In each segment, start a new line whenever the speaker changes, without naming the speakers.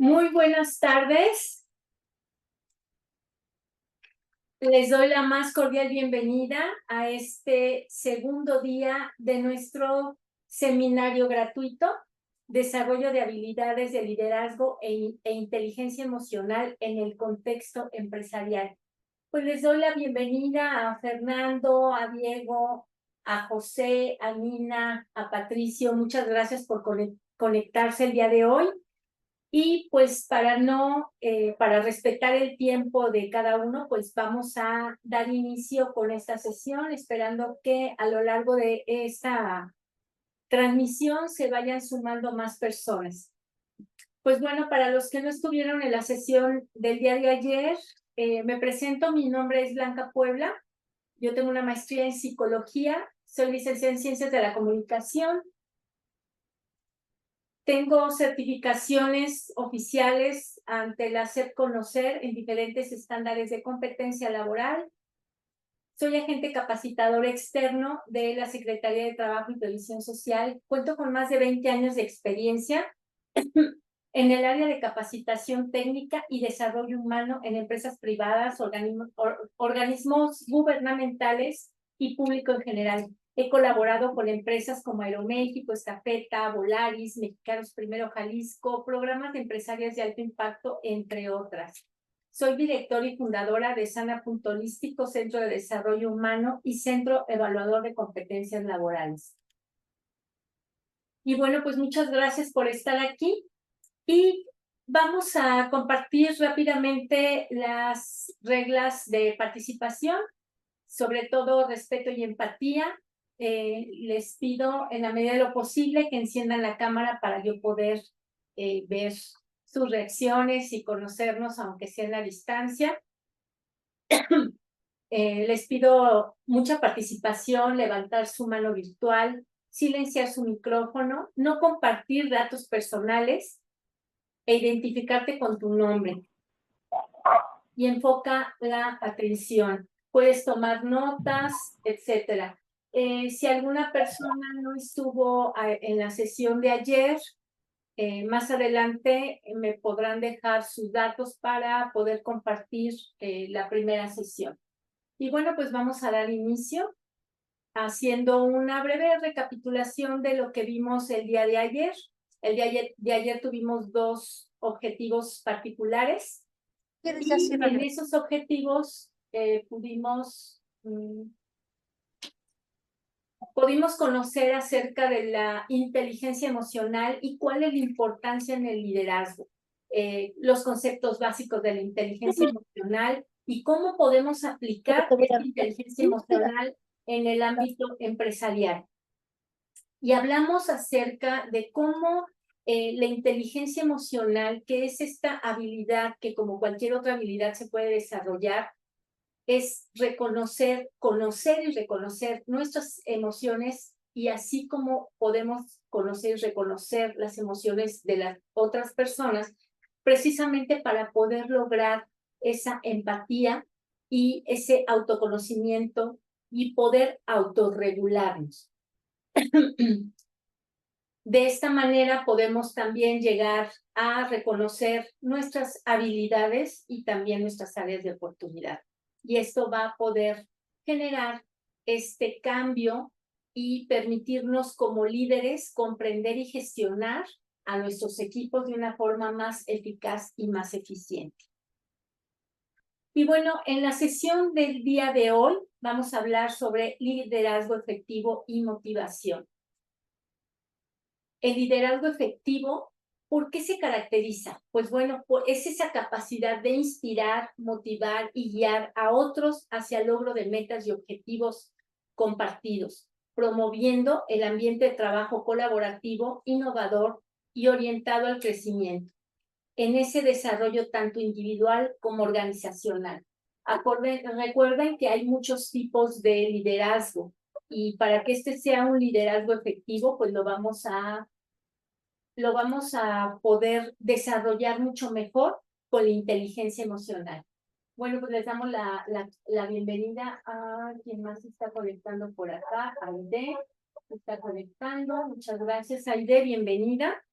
Muy buenas tardes. Les doy la más cordial bienvenida a este segundo día de nuestro seminario gratuito, Desarrollo de habilidades de liderazgo e inteligencia emocional en el contexto empresarial. Pues les doy la bienvenida a Fernando, a Diego, a José, a Nina, a Patricio. Muchas gracias por conectarse el día de hoy. Y pues para respetar el tiempo de cada uno, pues vamos a dar inicio con esta sesión, esperando que a lo largo de esta transmisión se vayan sumando más personas. Pues bueno, para los que no estuvieron en la sesión del día de ayer, me presento, mi nombre es Blanca Puebla, yo tengo una maestría en psicología, soy licenciada en ciencias de la comunicación. Tengo certificaciones oficiales ante la SEP Conocer en diferentes estándares de competencia laboral. Soy agente capacitador externo de la Secretaría de Trabajo y Previsión Social. Cuento con más de 20 años de experiencia en el área de capacitación técnica y desarrollo humano en empresas privadas, organismos gubernamentales y público en general. He colaborado con empresas como Aeroméxico, Estafeta, Volaris, Mexicanos Primero Jalisco, programas de empresarias de alto impacto, entre otras. Soy directora y fundadora de Sana Punto Holístico, Centro de Desarrollo Humano y Centro Evaluador de Competencias Laborales. Y bueno, pues muchas gracias por estar aquí. Y vamos a compartir rápidamente las reglas de participación, sobre todo respeto y empatía. Les pido en la medida de lo posible que enciendan la cámara para yo poder ver sus reacciones y conocernos, aunque sea en la distancia. Les pido mucha participación, levantar su mano virtual, silenciar su micrófono, no compartir datos personales e identificarte con tu nombre. Y enfoca la atención. Puedes tomar notas, etcétera. Si alguna persona no estuvo en la sesión de ayer, más adelante me podrán dejar sus datos para poder compartir la primera sesión. Y bueno, pues vamos a dar inicio haciendo una breve recapitulación de lo que vimos el día de ayer. El día de ayer tuvimos dos objetivos particulares. Y en esos objetivos pudimos conocer acerca de la inteligencia emocional y cuál es la importancia en el liderazgo, los conceptos básicos de la inteligencia emocional y cómo podemos aplicar esta inteligencia emocional en el ámbito empresarial. Y hablamos acerca de cómo la inteligencia emocional, que es esta habilidad que como cualquier otra habilidad se puede desarrollar, es reconocer, conocer y reconocer nuestras emociones, y así como podemos conocer y reconocer las emociones de las otras personas, precisamente para poder lograr esa empatía y ese autoconocimiento y poder autorregularnos. De esta manera podemos también llegar a reconocer nuestras habilidades y también nuestras áreas de oportunidad. Y esto va a poder generar este cambio y permitirnos como líderes comprender y gestionar a nuestros equipos de una forma más eficaz y más eficiente. Y bueno, en la sesión del día de hoy vamos a hablar sobre liderazgo efectivo y motivación. El liderazgo efectivo, ¿por qué se caracteriza? Pues bueno, es esa capacidad de inspirar, motivar y guiar a otros hacia el logro de metas y objetivos compartidos, promoviendo el ambiente de trabajo colaborativo, innovador y orientado al crecimiento, en ese desarrollo tanto individual como organizacional. Recuerden que hay muchos tipos de liderazgo, y para que este sea un liderazgo efectivo, pues lo vamos a poder desarrollar mucho mejor con la inteligencia emocional. Bueno, pues les damos la bienvenida a quien más se está conectando por acá. Aide se está conectando. Muchas gracias, Aide, bienvenida.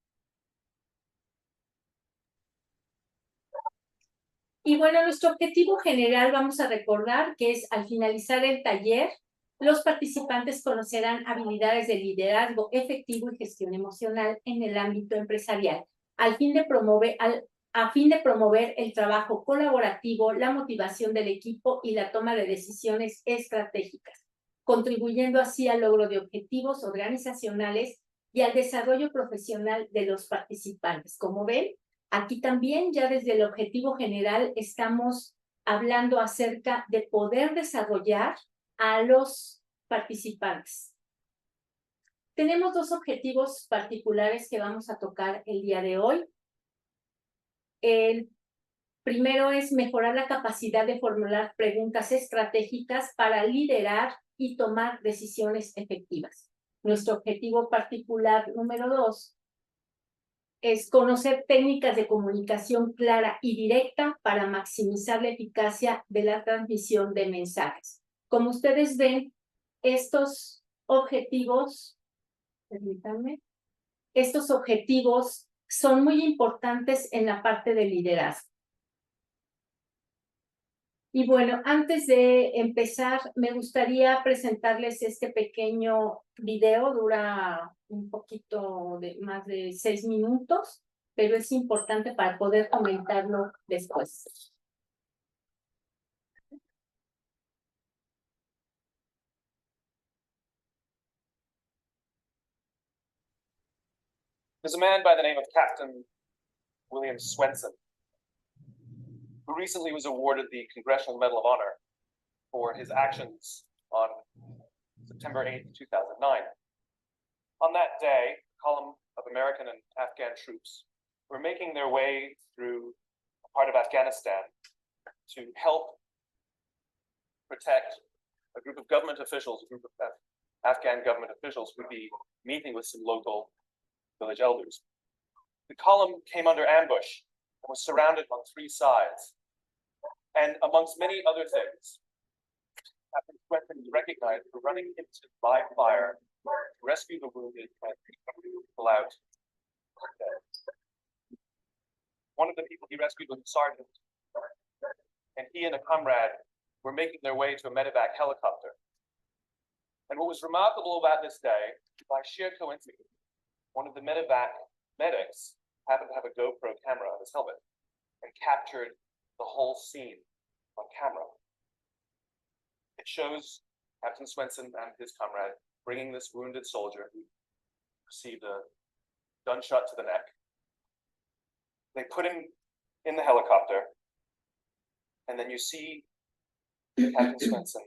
Y bueno, nuestro objetivo general, vamos a recordar que es al finalizar el taller, los participantes conocerán habilidades de liderazgo efectivo y gestión emocional en el ámbito empresarial, a fin de promover el trabajo colaborativo, la motivación del equipo y la toma de decisiones estratégicas, contribuyendo así al logro de objetivos organizacionales y al desarrollo profesional de los participantes. Como ven, aquí también ya desde el objetivo general estamos hablando acerca de poder desarrollar a los participantes. Tenemos dos objetivos particulares que vamos a tocar el día de hoy. El primero es mejorar la capacidad de formular preguntas estratégicas para liderar y tomar decisiones efectivas. Nuestro objetivo particular número 2 es conocer técnicas de comunicación clara y directa para maximizar la eficacia de la transmisión de mensajes. Como ustedes ven, estos objetivos, permítanme, estos objetivos son muy importantes en la parte de liderazgo. Y bueno, antes de empezar, me gustaría presentarles este pequeño video, dura un poquito más de 6 minutos, pero es importante para poder comentarlo después.
There's a man by the name of Captain William Swenson, who recently was awarded the Congressional Medal of Honor for his actions on September 8th, 2009. On that day, a column of American and Afghan troops were making their way through a part of Afghanistan to help protect a group of government officials, a group of Afghan government officials who would be meeting with some local village elders. The column came under ambush and was surrounded on 3 sides. And amongst many other things, Captain Swenson recognized for running into live fire to rescue the wounded and people out. One of the people he rescued was a sergeant, and he and a comrade were making their way to a medevac helicopter. And what was remarkable about this day, by sheer coincidence, one of the medevac medics happened to have a GoPro camera on his helmet and captured the whole scene on camera. It shows Captain Swenson and his comrade bringing this wounded soldier who received a gunshot to the neck. They put him in the helicopter, and then you see Captain Swenson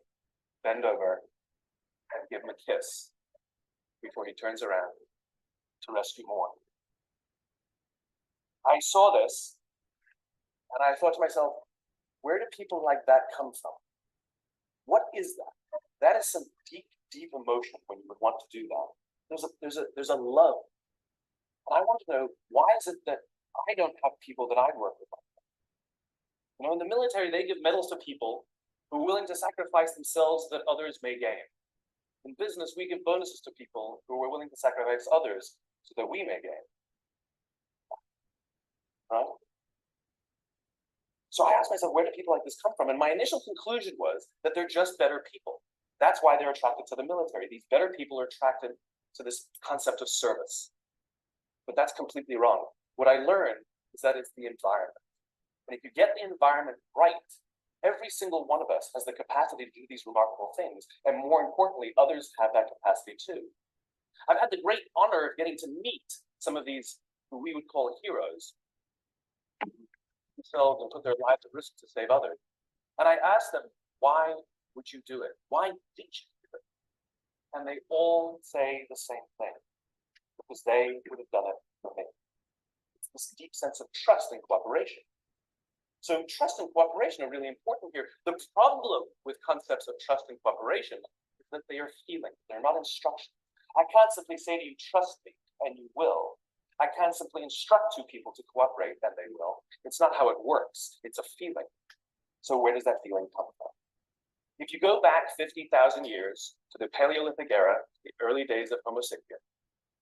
bend over and give him a kiss before he turns around to rescue more. I saw this, and I thought to myself, where do people like that come from? What is that? That is some deep, deep emotion when you would want to do that. There's a love. And I want to know, why is it that I don't have people that I work with? You know, in the military, they give medals to people who are willing to sacrifice themselves that others may gain. In business, we give bonuses to people who are willing to sacrifice others so that we may gain. Right? So I asked myself, where do people like this come from? And my initial conclusion was that they're just better people. That's why they're attracted to the military. These better people are attracted to this concept of service. But that's completely wrong. What I learned is that it's the environment. And if you get the environment right, every single one of us has the capacity to do these remarkable things. And more importantly, others have that capacity too. I've had the great honor of getting to meet some of these who we would call heroes, themselves and put their lives at risk to save others. And I asked them, why would you do it? Why did you do it? And they all say the same thing, because they would have done it for me. It's this deep sense of trust and cooperation. So trust and cooperation are really important here. The problem with concepts of trust and cooperation is that they are feelings. They're not instructions. I can't simply say to you, trust me, and you will. I can't simply instruct 2 people to cooperate, and they will. It's not how it works. It's a feeling. So where does that feeling come from? If you go back 50,000 years to the Paleolithic era, the early days of Homo sapiens,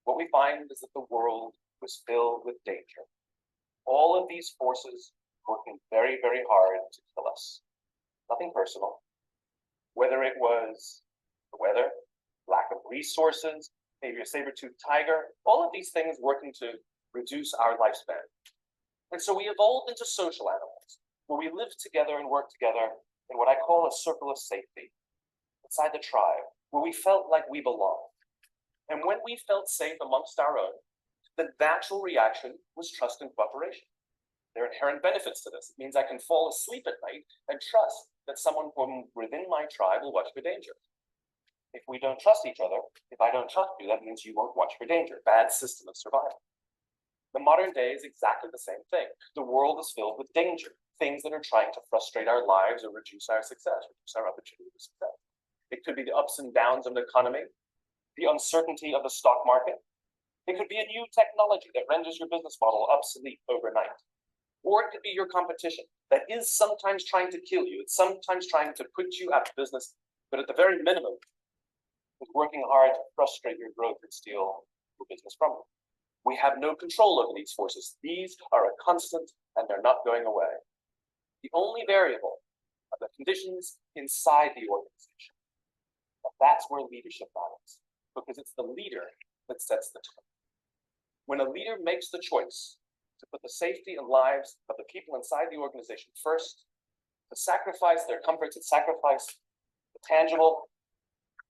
what we find is that the world was filled with danger. All of these forces working very, very hard to kill us. Nothing personal. Whether it was the weather, lack of resources, maybe a saber-toothed tiger, all of these things working to reduce our lifespan. And so we evolved into social animals, where we lived together and worked together in what I call a circle of safety, inside the tribe, where we felt like we belonged. And when we felt safe amongst our own, the natural reaction was trust and cooperation. There are inherent benefits to this. It means I can fall asleep at night and trust that someone from within my tribe will watch for danger. If we don't trust each other, if I don't trust you, that means you won't watch for danger. Bad system of survival. The modern day is exactly the same thing. The world is filled with danger, things that are trying to frustrate our lives or reduce our success, reduce our opportunity for success. It could be the ups and downs of the economy, the uncertainty of the stock market. It could be a new technology that renders your business model obsolete overnight. Or it could be your competition that is sometimes trying to kill you. It's sometimes trying to put you out of business, but at the very minimum, is working hard to frustrate your growth and steal your business from you. We have no control over these forces. These are a constant and they're not going away. The only variable are the conditions inside the organization. And that's where leadership matters, because it's the leader that sets the tone. When a leader makes the choice to put the safety and lives of the people inside the organization first, to sacrifice their comforts and sacrifice the tangible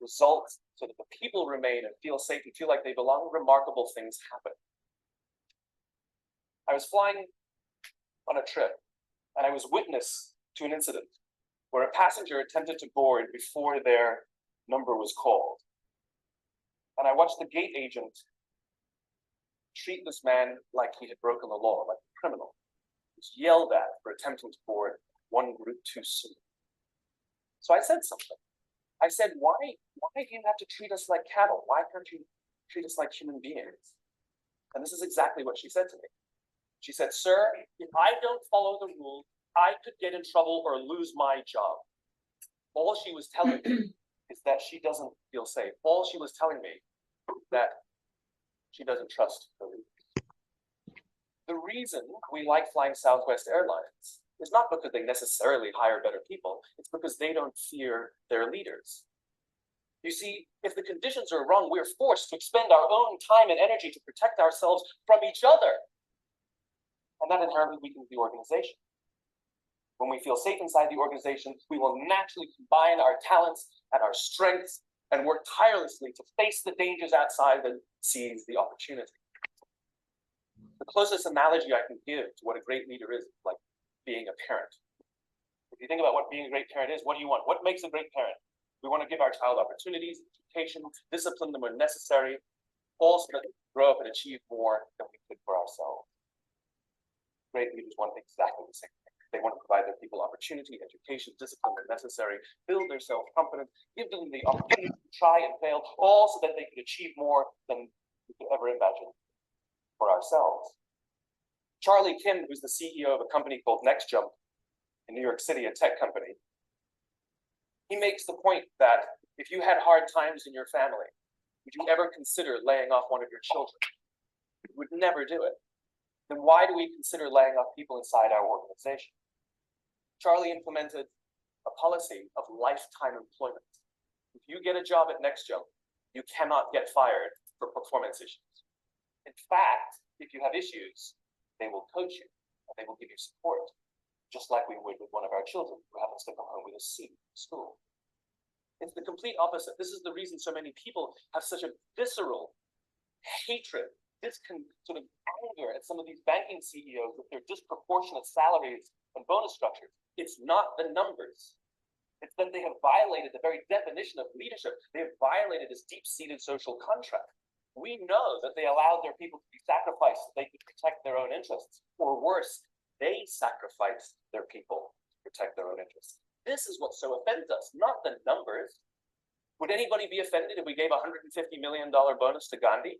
results so that the people remain and feel safe and feel like they belong, remarkable things happen. I was flying on a trip and I was witness to an incident where a passenger attempted to board before their number was called. And I watched the gate agent treat this man like he had broken the law, like a criminal. He was yelled at for attempting to board one group too soon. So I said something. I said, why do you have to treat us like cattle? Why can't you treat us like human beings? And this is exactly what she said to me. She said, sir, if I don't follow the rules, I could get in trouble or lose my job. All she was telling me is that she doesn't feel safe. All she was telling me that she doesn't trust the leaders. The reason we like flying Southwest Airlines is not because they necessarily hire better people. It's because they don't fear their leaders. You see, if the conditions are wrong, we're forced to expend our own time and energy to protect ourselves from each other. And that inherently weakens the organization. When we feel safe inside the organization, we will naturally combine our talents and our strengths and work tirelessly to face the dangers outside and seize the opportunity. The closest analogy I can give to what a great leader is like being a parent. If you think about what being a great parent is, what do you want? What makes a great parent? We want to give our child opportunities, education, discipline them when necessary, all so that they grow up and achieve more than we could for ourselves. Great leaders want exactly the same thing. They want to provide their people opportunity, education, discipline when necessary, build their self-confidence, give them the opportunity to try and fail, all so that they can achieve more than we could ever imagine for ourselves. Charlie Kim, who's the CEO of a company called NextJump in New York City, a tech company, he makes the point that if you had hard times in your family, would you ever consider laying off one of your children? You would never do it. Then why do we consider laying off people inside our organization? Charlie implemented a policy of lifetime employment. If you get a job at NextJump, you cannot get fired for performance issues. In fact, if you have issues, they will coach you and they will give you support, just like we would with one of our children who happens to come home with a C in school. It's the complete opposite. This is the reason so many people have such a visceral hatred, sort of anger at some of these banking CEOs with their disproportionate salaries and bonus structures. It's not the numbers. It's that they have violated the very definition of leadership. They have violated this deep-seated social contract. We know that they allowed their people to be sacrificed so they could protect their own interests. Or worse, they sacrificed their people to protect their own interests. This is what so offends us, not the numbers. Would anybody be offended if we gave a $150 million bonus to Gandhi?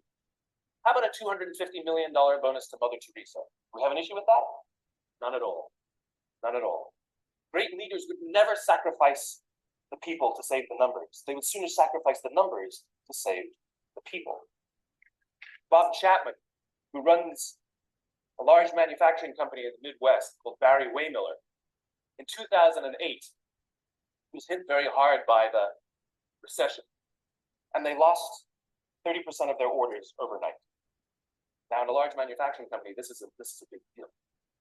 How about a $250 million bonus to Mother Teresa? Do we have an issue with that? None at all. None at all. Great leaders would never sacrifice the people to save the numbers. They would sooner sacrifice the numbers to save the people. Bob Chapman, who runs a large manufacturing company in the Midwest called Barry Waymiller. In 2008, was hit very hard by the recession, and they lost 30% of their orders overnight. Now, in a large manufacturing company, this is a big deal,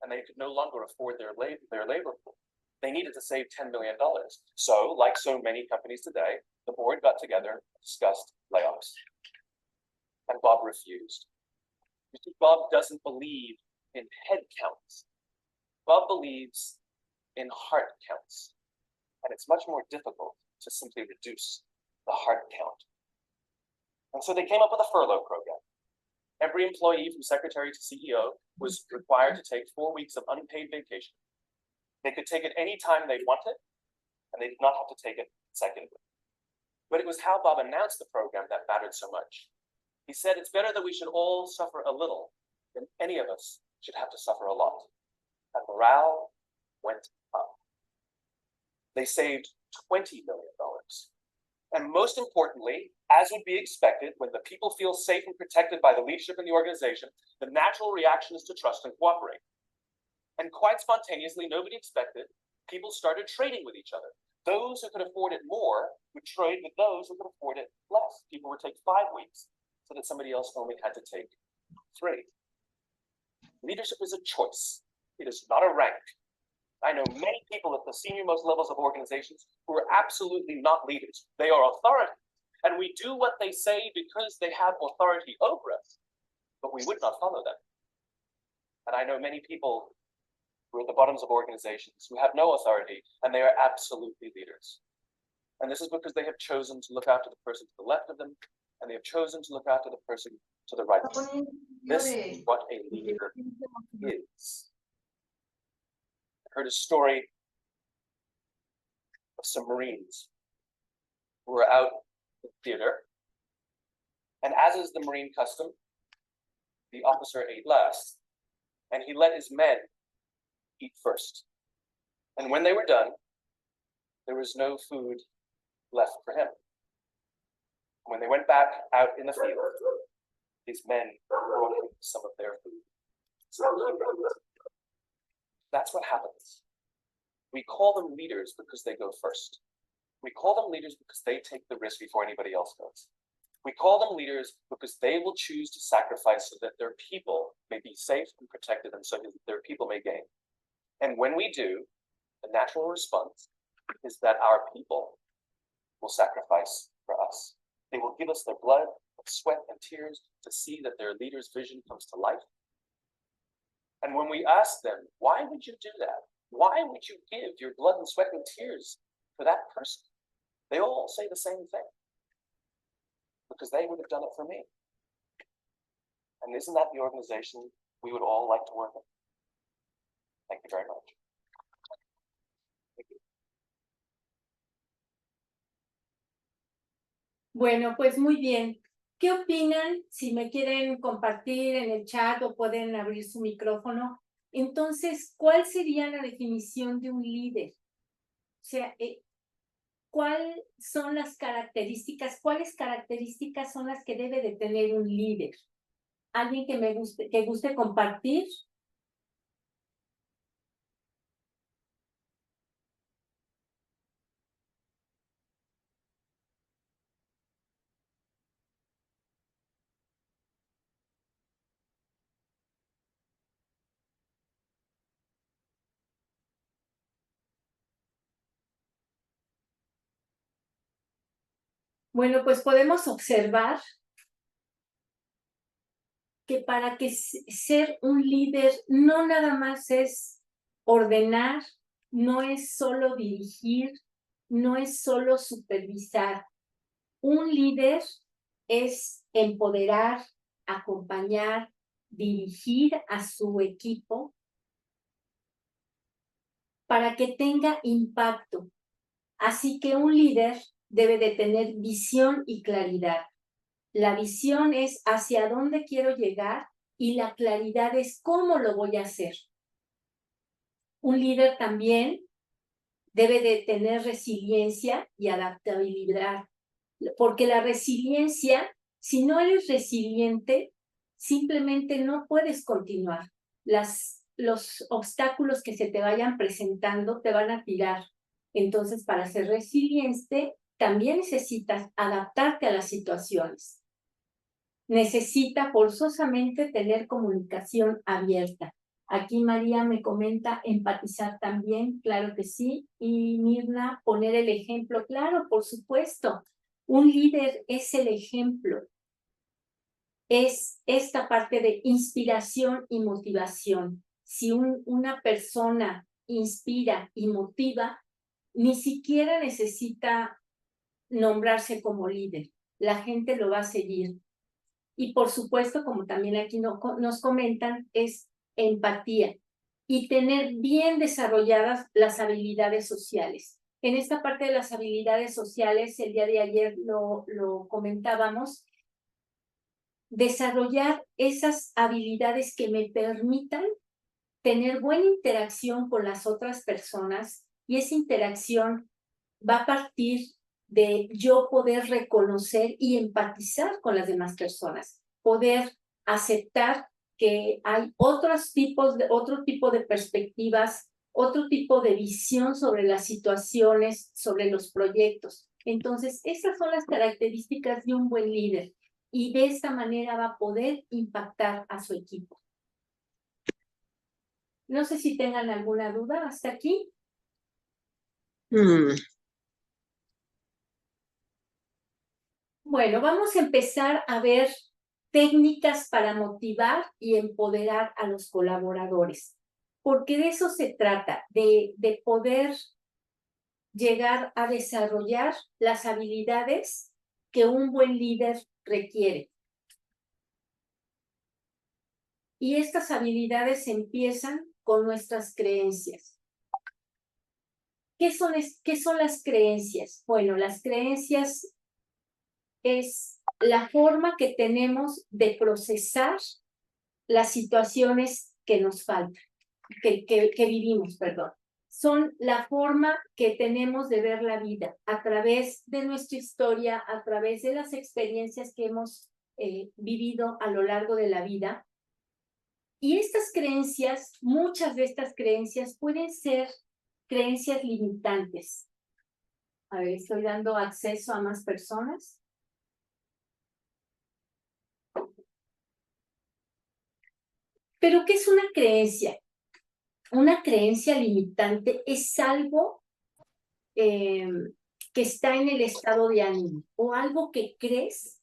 and they could no longer afford their labor pool. They needed to save $10 million. So, like so many companies today, the board got together, discussed layoffs, and Bob refused. Bob doesn't believe in head counts. Bob believes in heart counts. And it's much more difficult to simply reduce the heart count. And so they came up with a furlough program. Every employee from secretary to CEO was required to take 4 weeks of unpaid vacation. They could take it any time they wanted, and they did not have to take it consecutively. But it was how Bob announced the program that mattered so much. He said, it's better that we should all suffer a little than any of us should have to suffer a lot. And morale went up. They saved $20 million. And most importantly, as would be expected, when the people feel safe and protected by the leadership in the organization, the natural reaction is to trust and cooperate. And quite spontaneously, nobody expected, people started trading with each other. Those who could afford it more would trade with those who could afford it less. People would take 5 weeks so that somebody else only had to take 3. Leadership is a choice. It is not a rank. I know many people at the senior-most levels of organizations who are absolutely not leaders. They are authority, and we do what they say because they have authority over us, but we would not follow them. And I know many people who are at the bottoms of organizations who have no authority, and they are absolutely leaders. And this is because they have chosen to look after the person to the left of them, and they have chosen to look after the person to the right of them. This is what a leader is. I heard a story of some Marines who were out in theater, and as is the Marine custom, the officer ate last, and he let his men eat first. And when they were done, there was no food left for him. When they went back out in the field, his men brought him some of their food. That's what happens. We call them leaders because they go first. We call them leaders because they take the risk before anybody else does. We call them leaders because they will choose to sacrifice so that their people may be safe and protected, and so that their people may gain. And when we do, the natural response is that our people will sacrifice for us. They will give us their blood, sweat, and tears to see that their leader's vision comes to life. And when we ask them, why would you do that? Why would you give your blood and sweat and tears for that person? They all say the same thing. Because they would have done it for me. And isn't that the organization we would all like to work in? Thank you very much. Thank you.
Bueno, pues muy bien. ¿Qué opinan? Si me quieren compartir en el chat o pueden abrir su micrófono. Entonces, ¿cuál sería la definición de un líder? O sea, ¿cuáles son las características? ¿Cuáles características son las que debe de tener un líder? ¿Alguien que guste compartir? Bueno, pues podemos observar que para que ser un líder no nada más es ordenar, no es solo dirigir, no es solo supervisar. Un líder es empoderar, acompañar, dirigir a su equipo para que tenga impacto. Así que un líder debe de tener visión y claridad. La visión es hacia dónde quiero llegar y la claridad es cómo lo voy a hacer. Un líder también debe de tener resiliencia y adaptabilidad, porque la resiliencia, si no eres resiliente, simplemente no puedes continuar. los obstáculos que se te vayan presentando te van a tirar. Entonces, para ser resiliente, también necesitas adaptarte a las situaciones. Necesita forzosamente tener comunicación abierta. Aquí María me comenta empatizar también, claro que sí. Y Mirna, poner el ejemplo, claro, por supuesto. Un líder es el ejemplo. Es esta parte de inspiración y motivación. Si una persona inspira y motiva, ni siquiera necesita nombrarse como líder. La gente lo va a seguir. Y por supuesto, como también aquí nos comentan, es empatía y tener bien desarrolladas las habilidades sociales. En esta parte de las habilidades sociales, el día de ayer lo comentábamos, desarrollar esas habilidades que me permitan tener buena interacción con las otras personas, y esa interacción va a partir de yo poder reconocer y empatizar con las demás personas, poder aceptar que hay otro tipo de perspectivas, otro tipo de visión sobre las situaciones, sobre los proyectos. Entonces, esas son las características de un buen líder, y de esta manera va a poder impactar a su equipo. No sé si tengan alguna duda hasta aquí. Bueno, vamos a empezar a ver técnicas para motivar y empoderar a los colaboradores, porque de eso se trata, de poder llegar a desarrollar las habilidades que un buen líder requiere. Y estas habilidades empiezan con nuestras creencias. ¿Qué son las creencias? Bueno, las creencias es la forma que tenemos de procesar las situaciones que nos faltan, que vivimos, perdón. Son la forma que tenemos de ver la vida a través de nuestra historia, a través de las experiencias que hemos vivido a lo largo de la vida. Y estas creencias, muchas de estas creencias pueden ser creencias limitantes. A ver, estoy dando acceso a más personas. Pero, ¿qué es una creencia? Una creencia limitante es algo que está en el estado de ánimo, o algo que crees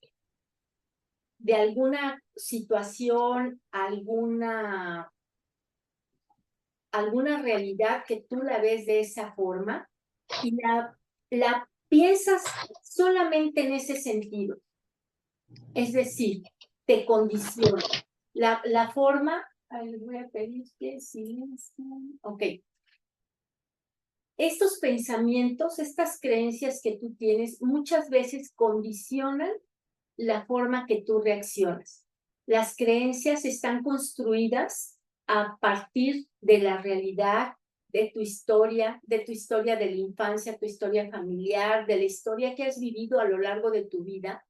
de alguna situación, alguna realidad que tú la ves de esa forma y la piensas solamente en ese sentido. Es decir, te condiciona. La forma, les voy a pedir que silencien. Ok. Estos pensamientos, estas creencias que tú tienes, muchas veces condicionan la forma que tú reaccionas. Las creencias están construidas a partir de la realidad, de tu historia de la infancia, tu historia familiar, de la historia que has vivido a lo largo de tu vida,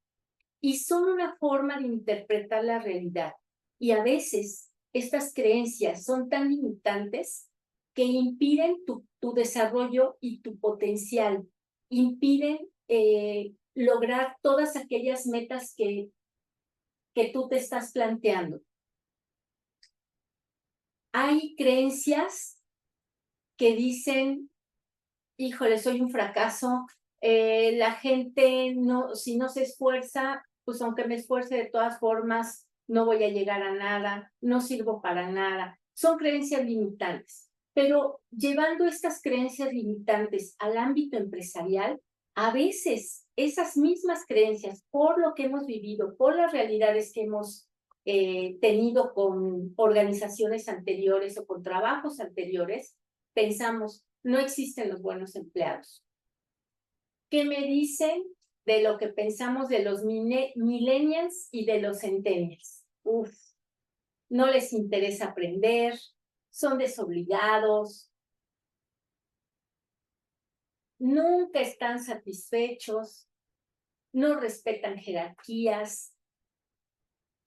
y son una forma de interpretar la realidad. Y a veces estas creencias son tan limitantes que impiden tu desarrollo y tu potencial, impiden lograr todas aquellas metas que tú te estás planteando. Hay creencias que dicen, híjole, soy un fracaso, la gente, si no se esfuerza, pues aunque me esfuerce de todas formas, no voy a llegar a nada, no sirvo para nada. Son creencias limitantes. Pero llevando estas creencias limitantes al ámbito empresarial, a veces esas mismas creencias, por lo que hemos vivido, por las realidades que hemos tenido con organizaciones anteriores o con trabajos anteriores, pensamos, no existen los buenos empleados. ¿Qué me dicen de lo que pensamos de los millennials y de los centennials? No les interesa aprender, son desobligados, nunca están satisfechos, no respetan jerarquías.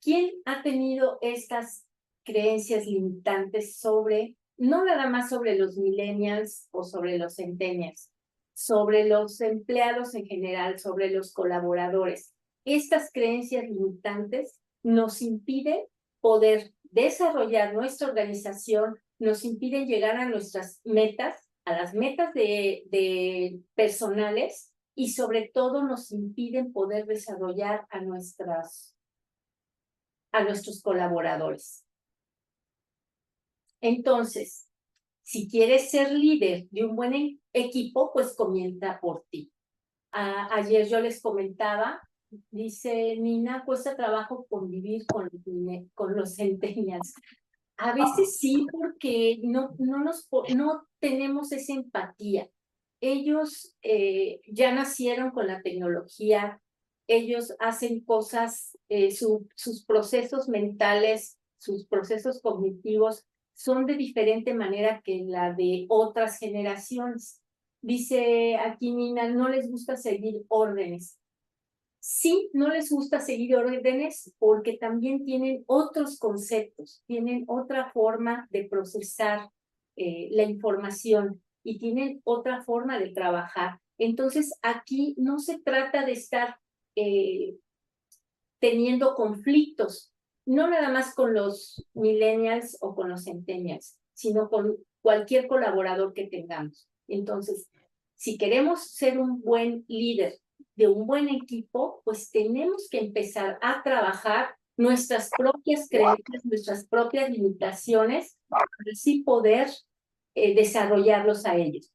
¿Quién ha tenido estas creencias limitantes sobre, no nada más sobre los millennials o sobre los centennials, sobre los empleados en general, sobre los colaboradores. Estas creencias limitantes nos impiden poder desarrollar nuestra organización, nos impiden llegar a nuestras metas, a las metas de personales, y sobre todo nos impiden poder desarrollar a nuestros colaboradores. Entonces, si quieres ser líder de un buen equipo, pues comienza por ti. Ayer yo les comentaba, dice Nina, cuesta trabajo convivir con los centennials. A veces sí, porque no tenemos esa empatía. Ellos ya nacieron con la tecnología, ellos hacen cosas, sus procesos mentales, sus procesos cognitivos son de diferente manera que la de otras generaciones. Dice aquí Nina, no les gusta seguir órdenes. Sí, no les gusta seguir órdenes porque también tienen otros conceptos, tienen otra forma de procesar la información y tienen otra forma de trabajar. Entonces, aquí no se trata de estar teniendo conflictos, no nada más con los millennials o con los centennials, sino con cualquier colaborador que tengamos. Entonces, si queremos ser un buen líder de un buen equipo, pues tenemos que empezar a trabajar nuestras propias creencias, nuestras propias limitaciones, para así poder desarrollarlos a ellos.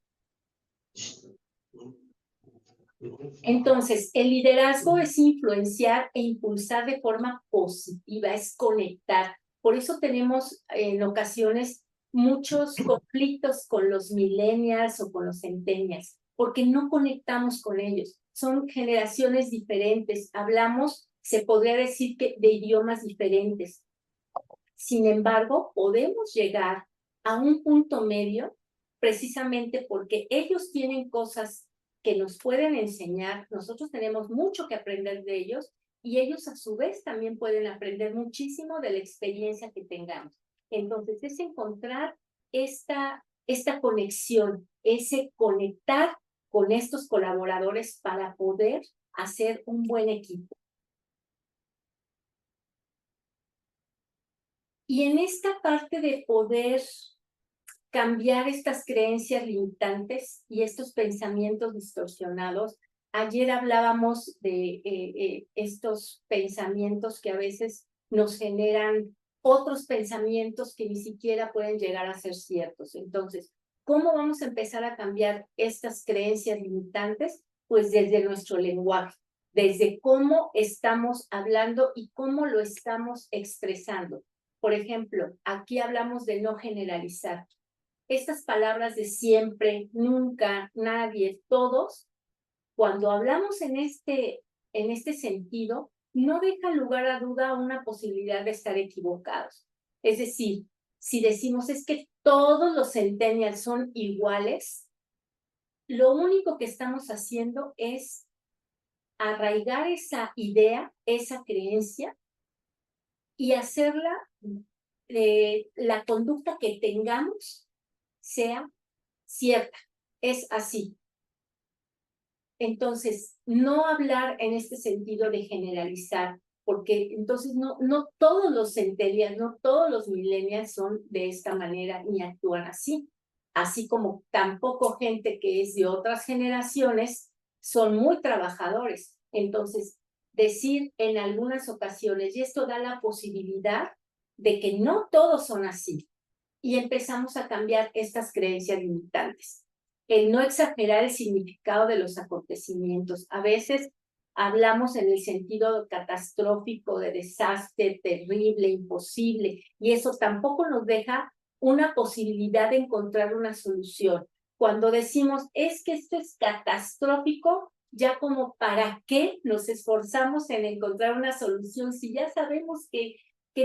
Entonces, el liderazgo es influenciar e impulsar de forma positiva, es conectar. Por eso tenemos en ocasiones muchos conflictos con los millennials o con los centennials, porque no conectamos con ellos. Son generaciones diferentes, hablamos, se podría decir que de idiomas diferentes. Sin embargo, podemos llegar a un punto medio precisamente porque ellos tienen cosas que nos pueden enseñar, nosotros tenemos mucho que aprender de ellos y ellos a su vez también pueden aprender muchísimo de la experiencia que tengamos. Entonces es encontrar esta conexión, ese conectar con estos colaboradores para poder hacer un buen equipo. Y en esta parte de poder cambiar estas creencias limitantes y estos pensamientos distorsionados. Ayer hablábamos de estos pensamientos que a veces nos generan otros pensamientos que ni siquiera pueden llegar a ser ciertos. Entonces, ¿cómo vamos a empezar a cambiar estas creencias limitantes? Pues desde nuestro lenguaje, desde cómo estamos hablando y cómo lo estamos expresando. Por ejemplo, aquí hablamos de no generalizar. Estas palabras de siempre, nunca, nadie, todos, cuando hablamos en este sentido, no deja lugar a duda una posibilidad de estar equivocados. Es decir, si decimos es que todos los centennials son iguales, lo único que estamos haciendo es arraigar esa idea, esa creencia, y hacerla, la conducta que tengamos, sea cierta, es así. Entonces, no hablar en este sentido de generalizar, porque entonces no todos los centennials, no todos los millennials son de esta manera ni actúan así. Así como tampoco gente que es de otras generaciones son muy trabajadores. Entonces, decir en algunas ocasiones, y esto da la posibilidad de que no todos son así, y empezamos a cambiar estas creencias limitantes. El no exagerar el significado de los acontecimientos. A veces hablamos en el sentido catastrófico, de desastre, terrible, imposible, y eso tampoco nos deja una posibilidad de encontrar una solución. Cuando decimos, es que esto es catastrófico, ya como para qué nos esforzamos en encontrar una solución si ya sabemos que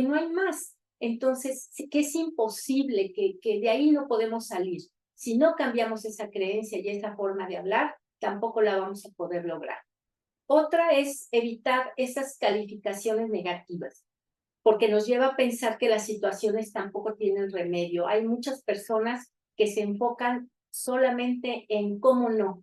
no hay más. Entonces, que es imposible, que de ahí no podemos salir. Si no cambiamos esa creencia y esa forma de hablar, tampoco la vamos a poder lograr. Otra es evitar esas calificaciones negativas. porque nos lleva a pensar que las situaciones tampoco tienen remedio. Hay muchas personas que se enfocan solamente en cómo no,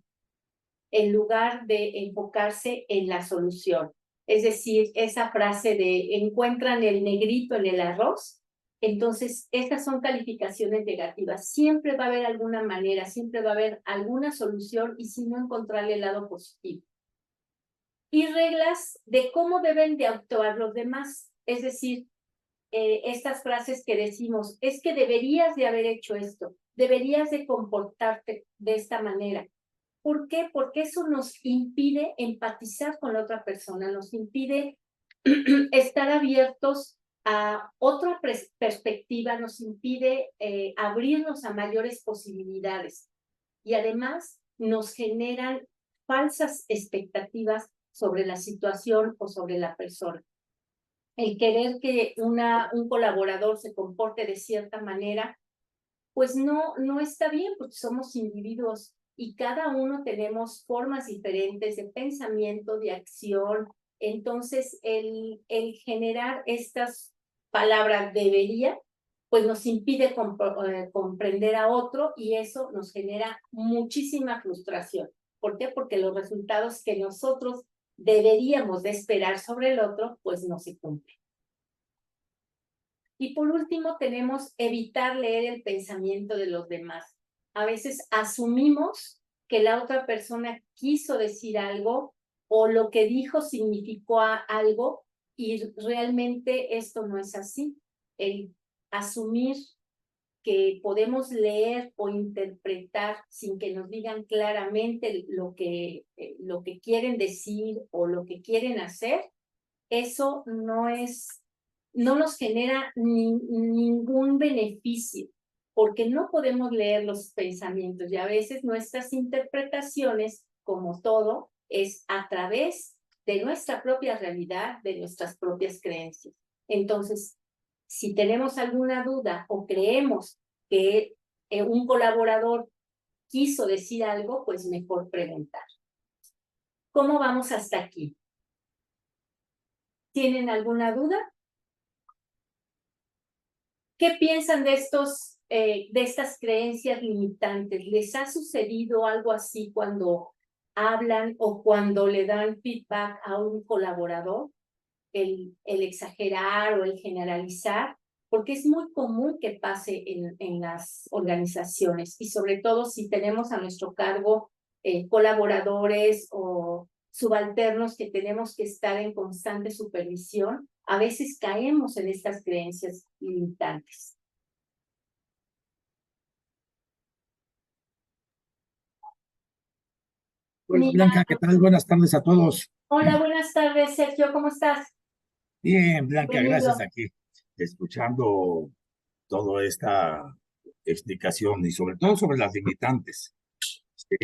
en lugar de enfocarse en la solución. Es decir, esa frase de encuentran el negrito en el arroz, entonces estas son calificaciones negativas. Siempre va a haber alguna manera, siempre va a haber alguna solución y si no encontrarle el lado positivo. Y reglas de cómo deben de actuar los demás. Es decir, estas frases que decimos, es que deberías de haber hecho esto, deberías de comportarte de esta manera. ¿Por qué? Porque eso nos impide empatizar con la otra persona, nos impide estar abiertos a otra perspectiva, nos impide abrirnos a mayores posibilidades y además nos generan falsas expectativas sobre la situación o sobre la persona. El querer que un colaborador se comporte de cierta manera, pues no está bien porque somos individuos y cada uno tenemos formas diferentes de pensamiento, de acción. Entonces, el generar estas palabras debería, pues nos impide comprender a otro y eso nos genera muchísima frustración. ¿Por qué? Porque los resultados que nosotros deberíamos de esperar sobre el otro, pues no se cumplen. Y por último, tenemos evitar leer el pensamiento de los demás. A veces asumimos que la otra persona quiso decir algo o lo que dijo significó algo y realmente esto no es así. El asumir que podemos leer o interpretar sin que nos digan claramente lo que quieren decir o lo que quieren hacer, eso no nos genera ningún beneficio, porque no podemos leer los pensamientos y a veces nuestras interpretaciones, como todo, es a través de nuestra propia realidad, de nuestras propias creencias. Entonces, si tenemos alguna duda o creemos que un colaborador quiso decir algo, pues mejor preguntar. ¿Cómo vamos hasta aquí? ¿Tienen alguna duda? ¿Qué piensan de estas creencias limitantes? ¿Les ha sucedido algo así cuando hablan o cuando le dan feedback a un colaborador? El exagerar o el generalizar, porque es muy común que pase en las organizaciones y sobre todo si tenemos a nuestro cargo colaboradores o subalternos que tenemos que estar en constante supervisión, a veces caemos en estas creencias limitantes.
Hola Blanca, ¿qué tal? Buenas tardes a todos.
Hola, buenas tardes, Sergio, ¿cómo estás?
Bien, Blanca,
Bienvenido.
gracias aquí, escuchando toda esta explicación y sobre todo sobre las limitantes. ¿Sí?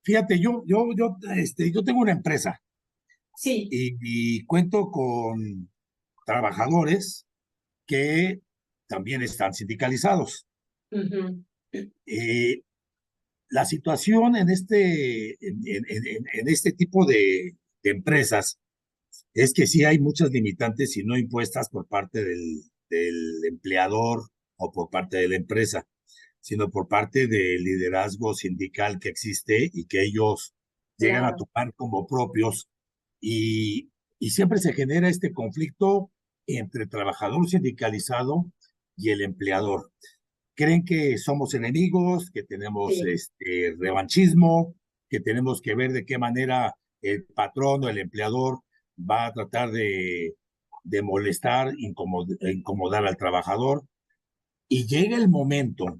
Fíjate, yo tengo una empresa
Sí.
y cuento con trabajadores que también están sindicalizados.
Uh-huh.
La situación en este tipo de empresas es que sí hay muchas limitantes y no impuestas por parte del empleador o por parte de la empresa, sino por parte del liderazgo sindical que existe y que ellos llegan a
Claro.
tomar como propios y siempre se genera este conflicto entre el trabajador sindicalizado y el empleador. Creen que somos enemigos, que tenemos
Sí.
revanchismo, que tenemos que ver de qué manera el patrón o el empleador va a tratar de molestar, incomodar al trabajador. Y llega el momento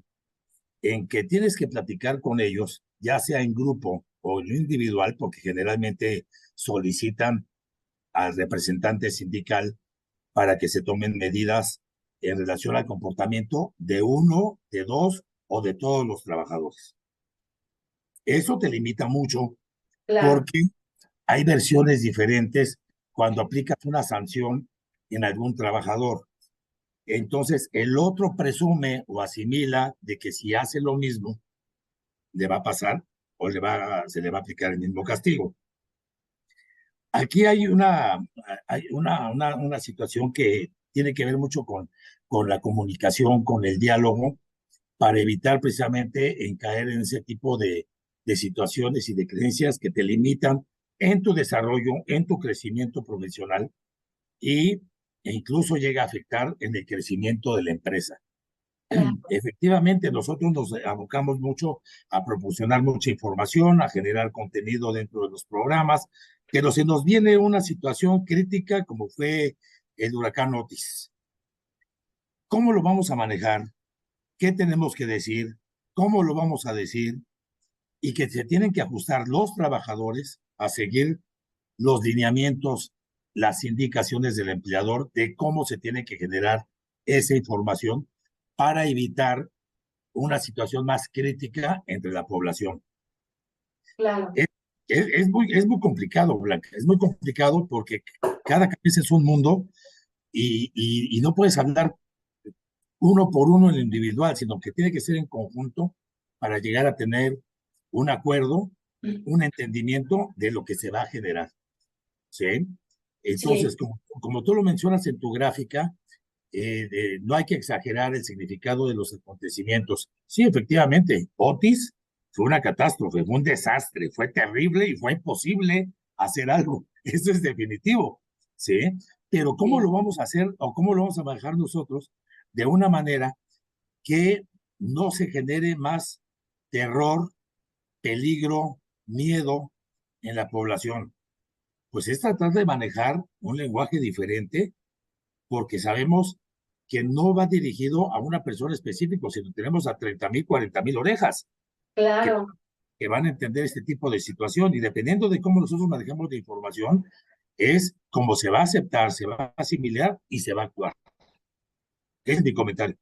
en que tienes que platicar con ellos, ya sea en grupo o en individual, porque generalmente solicitan al representante sindical para que se tomen medidas en relación al comportamiento de uno, de dos o de todos los trabajadores. Eso te limita mucho
Claro.
porque hay versiones diferentes cuando aplicas una sanción en algún trabajador. Entonces, el otro presume o asimila de que si hace lo mismo, le va a pasar o se le va a aplicar el mismo castigo. Aquí hay una situación que tiene que ver mucho con la comunicación, con el diálogo, para evitar precisamente en caer en ese tipo de situaciones y de creencias que te limitan en tu desarrollo, en tu crecimiento profesional y, e incluso llega a afectar en el crecimiento de la empresa.
Claro.
Efectivamente, nosotros nos abocamos mucho a proporcionar mucha información, a generar contenido dentro de los programas, pero se nos viene una situación crítica como fue el huracán Otis. ¿Cómo lo vamos a manejar? ¿Qué tenemos que decir? ¿Cómo lo vamos a decir? Y que se tienen que ajustar los trabajadores a seguir los lineamientos, las indicaciones del empleador de cómo se tiene que generar esa información para evitar una situación más crítica entre la población.
Claro.
Es muy complicado, Blanca, es muy complicado porque cada cabeza es un mundo y no puedes hablar uno por uno en lo individual, sino que tiene que ser en conjunto para llegar a tener un acuerdo, un entendimiento de lo que se va a generar. ¿Sí? Entonces,
Sí,
como tú lo mencionas en tu gráfica, no hay que exagerar el significado de los acontecimientos. Sí, efectivamente, Otis fue una catástrofe, fue un desastre, fue terrible y fue imposible hacer algo. Eso es definitivo, ¿sí? Pero ¿cómo
sí,
lo vamos a hacer o cómo lo vamos a manejar nosotros de una manera que no se genere más terror, peligro, miedo en la población? Pues es tratar de manejar un lenguaje diferente porque sabemos que no va dirigido a una persona específica, sino tenemos a 30,000, 40,000 orejas que,
claro.
que van a entender este tipo de situación y dependiendo de cómo nosotros manejamos la información, es cómo se va a aceptar, se va a asimilar y se va a actuar. Es mi comentario.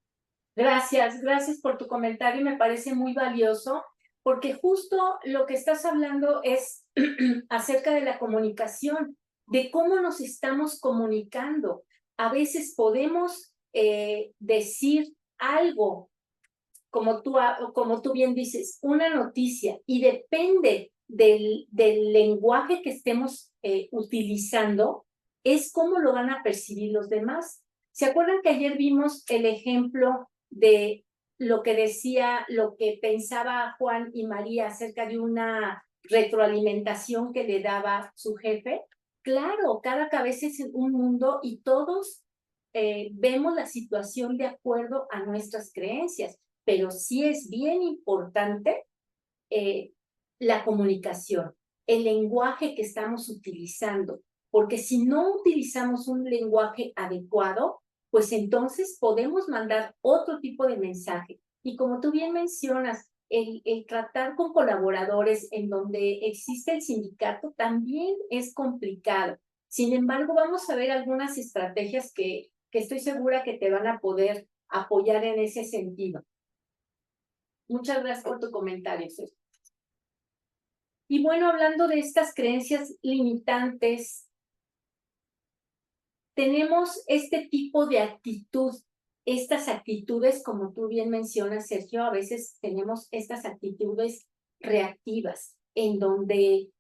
Gracias por tu comentario, me parece muy valioso, porque justo lo que estás hablando es acerca de la comunicación, de cómo nos estamos comunicando. A veces podemos decir algo, como tú bien dices, una noticia, y depende del lenguaje que estemos utilizando, es cómo lo van a percibir los demás. ¿Se acuerdan que ayer vimos el ejemplo de lo que decía, lo que pensaba Juan y María acerca de una retroalimentación que le daba su jefe? Claro, cada cabeza es un mundo y todos vemos la situación de acuerdo a nuestras creencias, pero sí es bien importante eh, la comunicación, el lenguaje que estamos utilizando, porque si no utilizamos un lenguaje adecuado, pues entonces podemos mandar otro tipo de mensaje. Y como tú bien mencionas, el tratar con colaboradores en donde existe el sindicato también es complicado. Sin embargo, vamos a ver algunas estrategias que estoy segura que te van a poder apoyar en ese sentido. Muchas gracias por tu comentario, Sergio. Y bueno, hablando de estas creencias limitantes, tenemos este tipo de actitud, estas actitudes, como tú bien mencionas, Sergio, a veces tenemos estas actitudes reactivas, en donde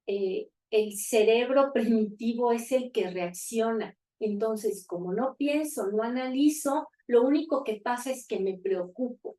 el cerebro primitivo es el que reacciona. Entonces, como no pienso, no analizo, lo único que pasa es que me preocupo.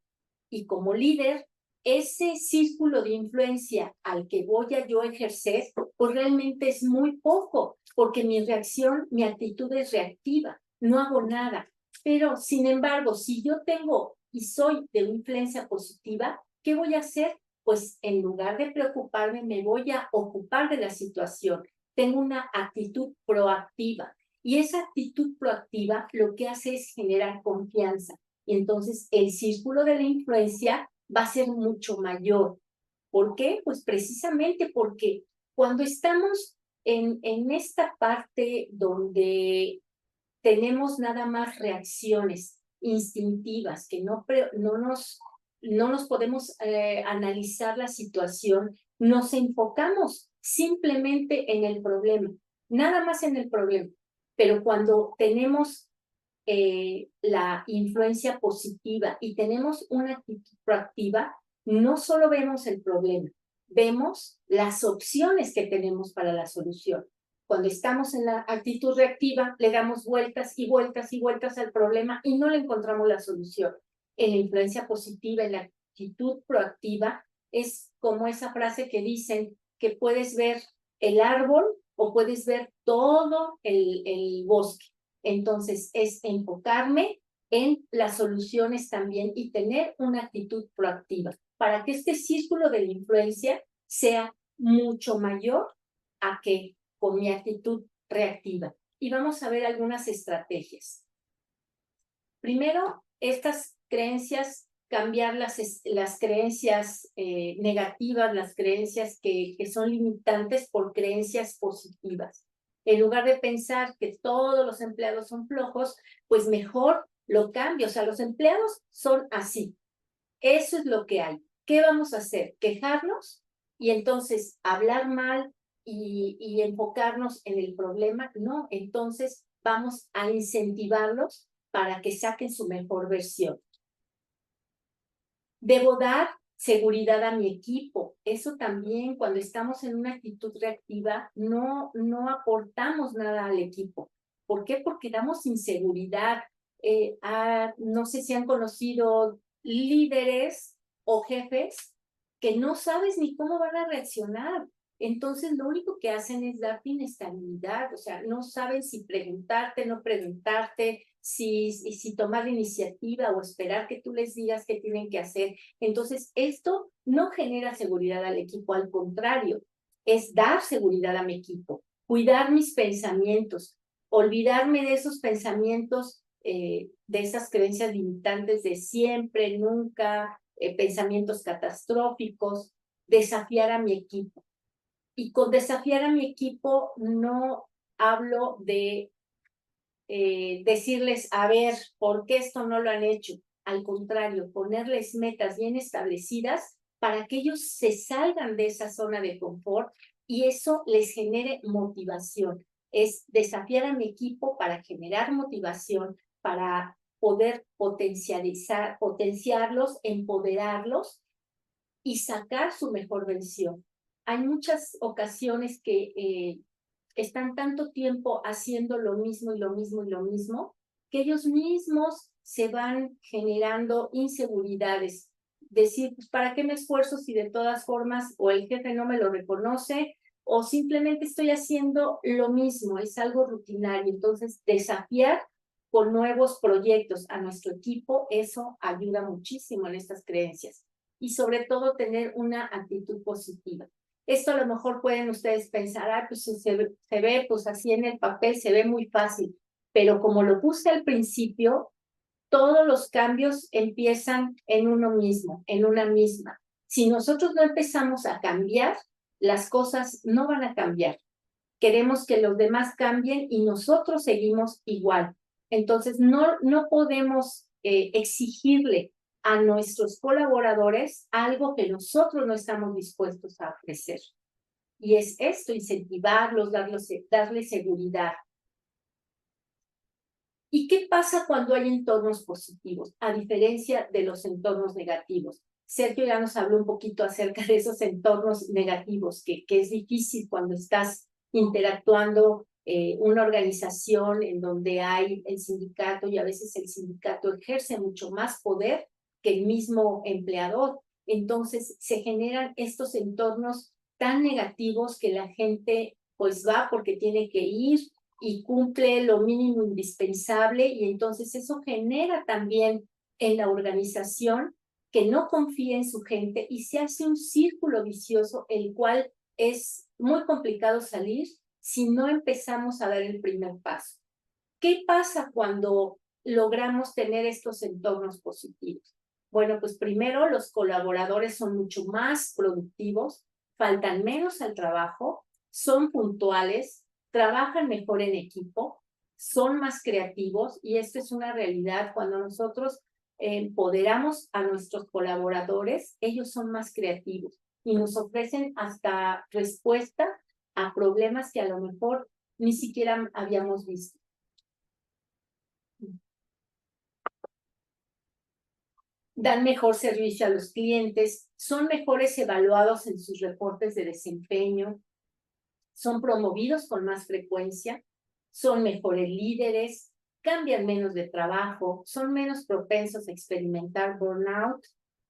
Y como líder, ese círculo de influencia al que voy a yo ejercer, pues realmente es muy poco, porque mi reacción, mi actitud es reactiva, no hago nada. Pero, sin embargo, si yo tengo y soy de influencia positiva, ¿qué voy a hacer? Pues en lugar de preocuparme, me voy a ocupar de la situación. Tengo una actitud proactiva. Y esa actitud proactiva lo que hace es generar confianza. Y entonces el círculo de la influencia va a ser mucho mayor. ¿Por qué? Pues precisamente porque cuando estamos en esta parte donde tenemos nada más reacciones instintivas, que no nos podemos analizar la situación, nos enfocamos simplemente en el problema, nada más en el problema. Pero cuando tenemos la influencia positiva y tenemos una actitud proactiva, no solo vemos el problema, vemos las opciones que tenemos para la solución. Cuando estamos en la actitud reactiva, le damos vueltas y vueltas y vueltas al problema y no le encontramos la solución. En la influencia positiva, en la actitud proactiva, es como esa frase que dicen que puedes ver el árbol o puedes ver todo el bosque. Entonces, es enfocarme en las soluciones también y tener una actitud proactiva para que este círculo de la influencia sea mucho mayor a que con mi actitud reactiva. Y vamos a ver algunas estrategias. Primero, estas creencias, cambiar las creencias negativas, las creencias que son limitantes por creencias positivas. En lugar de pensar que todos los empleados son flojos, pues mejor lo cambio. O sea, los empleados son así. Eso es lo que hay. ¿Qué vamos a hacer? ¿Quejarnos? Y entonces hablar mal y enfocarnos en el problema. No, entonces vamos a incentivarlos para que saquen su mejor versión. Debo dar seguridad a mi equipo. Eso también, cuando estamos en una actitud reactiva, no aportamos nada al equipo. ¿Por qué? Porque damos inseguridad. No sé si han conocido líderes o jefes que no sabes ni cómo van a reaccionar. Entonces, lo único que hacen es darte inestabilidad, o sea, no saben si preguntarte, no preguntarte, si tomar la iniciativa o esperar que tú les digas qué tienen que hacer. Entonces, esto no genera seguridad al equipo, al contrario, es dar seguridad a mi equipo, cuidar mis pensamientos, olvidarme de esos pensamientos, de esas creencias limitantes de siempre, nunca, pensamientos catastróficos, desafiar a mi equipo. Y con desafiar a mi equipo no hablo de decirles, a ver, ¿por qué esto no lo han hecho? Al contrario, ponerles metas bien establecidas para que ellos se salgan de esa zona de confort y eso les genere motivación. Es desafiar a mi equipo para generar motivación, para poder potenciarlos, empoderarlos y sacar su mejor versión. Hay muchas ocasiones que están tanto tiempo haciendo lo mismo y lo mismo y lo mismo, que ellos mismos se van generando inseguridades. Decir, pues, ¿para qué me esfuerzo si de todas formas o el jefe no me lo reconoce o simplemente estoy haciendo lo mismo, es algo rutinario? Entonces, desafiar con nuevos proyectos a nuestro equipo, eso ayuda muchísimo en estas creencias. Y sobre todo tener una actitud positiva. Esto a lo mejor pueden ustedes pensar, pues se ve pues así en el papel, se ve muy fácil, pero como lo puse al principio, todos los cambios empiezan en uno mismo, en una misma. Si nosotros no empezamos a cambiar, las cosas no van a cambiar. Queremos que los demás cambien y nosotros seguimos igual. Entonces, no podemos exigirle a nuestros colaboradores algo que nosotros no estamos dispuestos a ofrecer. Y es esto, incentivarlos, darles seguridad. ¿Y qué pasa cuando hay entornos positivos, a diferencia de los entornos negativos? Sergio ya nos habló un poquito acerca de esos entornos negativos, que es difícil cuando estás interactuando una organización en donde hay el sindicato y a veces el sindicato ejerce mucho más poder que el mismo empleador. Entonces se generan estos entornos tan negativos que la gente pues va porque tiene que ir y cumple lo mínimo indispensable y entonces eso genera también en la organización que no confía en su gente y se hace un círculo vicioso el cual es muy complicado salir si no empezamos a dar el primer paso. ¿Qué pasa cuando logramos tener estos entornos positivos? Bueno, pues primero los colaboradores son mucho más productivos, faltan menos al trabajo, son puntuales, trabajan mejor en equipo, son más creativos y esto es una realidad. Cuando nosotros empoderamos a nuestros colaboradores, ellos son más creativos y nos ofrecen hasta respuesta a problemas que a lo mejor ni siquiera habíamos visto. Dan mejor servicio a los clientes, son mejores evaluados en sus reportes de desempeño, son promovidos con más frecuencia, son mejores líderes, cambian menos de trabajo, son menos propensos a experimentar burnout,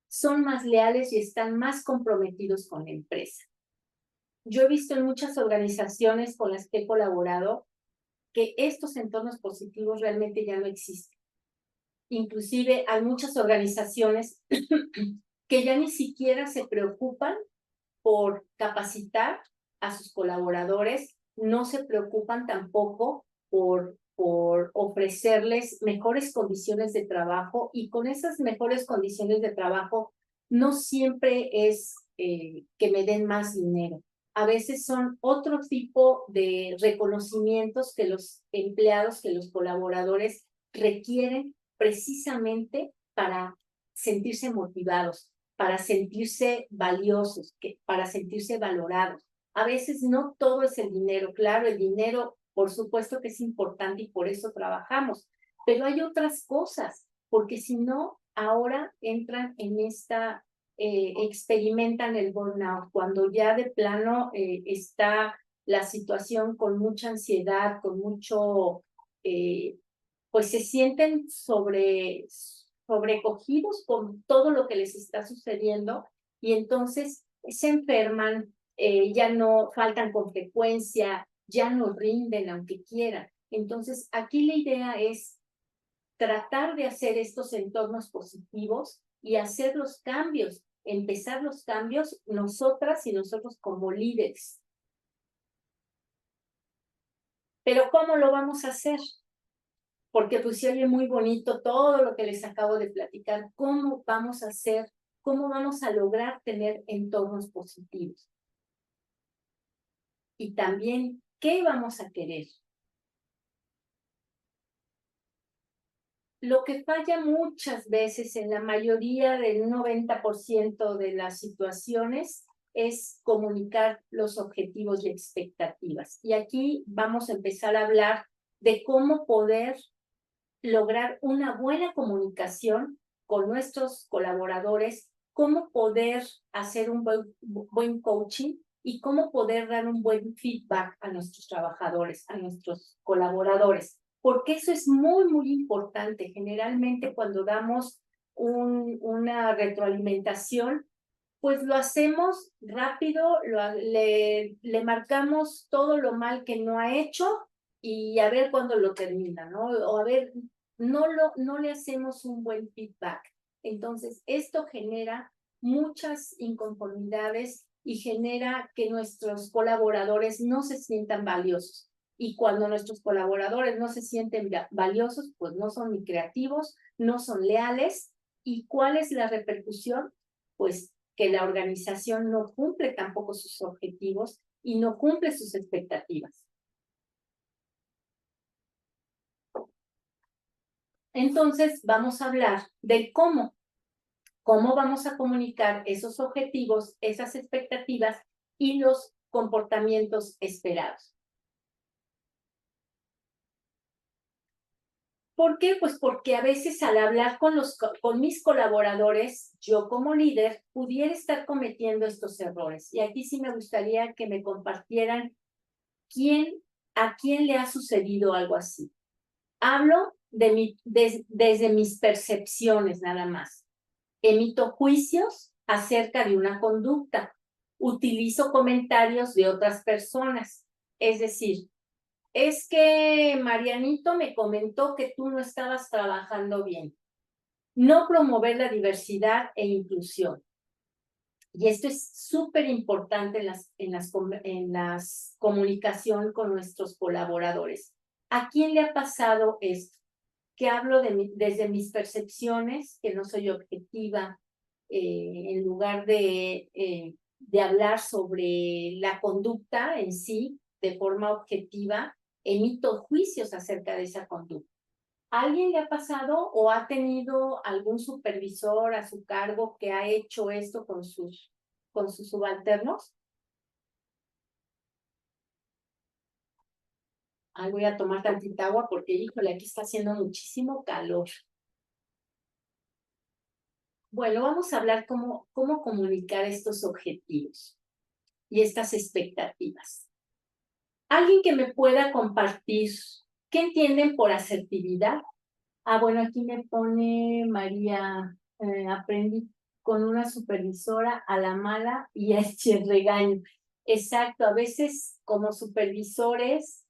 son más leales y están más comprometidos con la empresa. Yo he visto en muchas organizaciones con las que he colaborado que estos entornos positivos realmente ya no existen. Inclusive hay muchas organizaciones que ya ni siquiera se preocupan por capacitar a sus colaboradores, no se preocupan tampoco por ofrecerles mejores condiciones de trabajo, y con esas mejores condiciones de trabajo no siempre es que me den más dinero. A veces son otro tipo de reconocimientos que los empleados, que los colaboradores requieren precisamente para sentirse motivados, para sentirse valiosos, para sentirse valorados. A veces no todo es el dinero. Claro, el dinero, por supuesto que es importante y por eso trabajamos, pero hay otras cosas, porque si no, ahora entran en esta, experimentan el burnout, cuando ya de plano está la situación con mucha ansiedad, con mucho, pues se sienten sobrecogidos con todo lo que les está sucediendo, y entonces se enferman, ya no faltan con frecuencia, ya no rinden aunque quieran. Entonces aquí la idea es tratar de hacer estos entornos positivos y hacer los cambios, empezar los cambios nosotras y nosotros como líderes. Pero ¿cómo lo vamos a hacer? Porque pues se oye muy bonito todo lo que les acabo de platicar. ¿Cómo vamos a hacer? ¿Cómo vamos a lograr tener entornos positivos? Y también, ¿qué vamos a querer? Lo que falla muchas veces en la mayoría del 90% de las situaciones es comunicar los objetivos y expectativas. Y aquí vamos a empezar a hablar de cómo poder lograr una buena comunicación con nuestros colaboradores, cómo poder hacer un buen coaching y cómo poder dar un buen feedback a nuestros trabajadores, a nuestros colaboradores, porque eso es muy, muy importante. Generalmente cuando damos una retroalimentación, pues lo hacemos rápido, le marcamos todo lo mal que no ha hecho y a ver cuándo lo termina, ¿no? O a ver, no le hacemos un buen feedback. Entonces, esto genera muchas inconformidades y genera que nuestros colaboradores no se sientan valiosos. Y cuando nuestros colaboradores no se sienten valiosos, pues no son ni creativos, no son leales. ¿Y cuál es la repercusión? Pues que la organización no cumple tampoco sus objetivos y no cumple sus expectativas. Entonces, vamos a hablar de cómo vamos a comunicar esos objetivos, esas expectativas y los comportamientos esperados. ¿Por qué? Pues porque a veces al hablar con mis colaboradores, yo como líder pudiera estar cometiendo estos errores. Y aquí sí me gustaría que me compartieran a quién le ha sucedido algo así. Hablo desde mis percepciones nada más. Emito juicios acerca de una conducta. Utilizo comentarios de otras personas. Es decir, es que Marianito me comentó que tú no estabas trabajando bien. No promover la diversidad e inclusión. Y esto es súper importante en las comunicación con nuestros colaboradores. ¿A quién le ha pasado esto? Que hablo desde mis percepciones, que no soy objetiva, en lugar de hablar sobre la conducta en sí de forma objetiva, emito juicios acerca de esa conducta. ¿A alguien le ha pasado o ha tenido algún supervisor a su cargo que ha hecho esto con sus subalternos? Ay, voy a tomar tantita agua porque, híjole, aquí está haciendo muchísimo calor. Bueno, vamos a hablar cómo comunicar estos objetivos y estas expectativas. Alguien que me pueda compartir, ¿qué entienden por asertividad? Ah, bueno, aquí me pone María, aprendí con una supervisora a la mala y a este regaño. Exacto, a veces como supervisores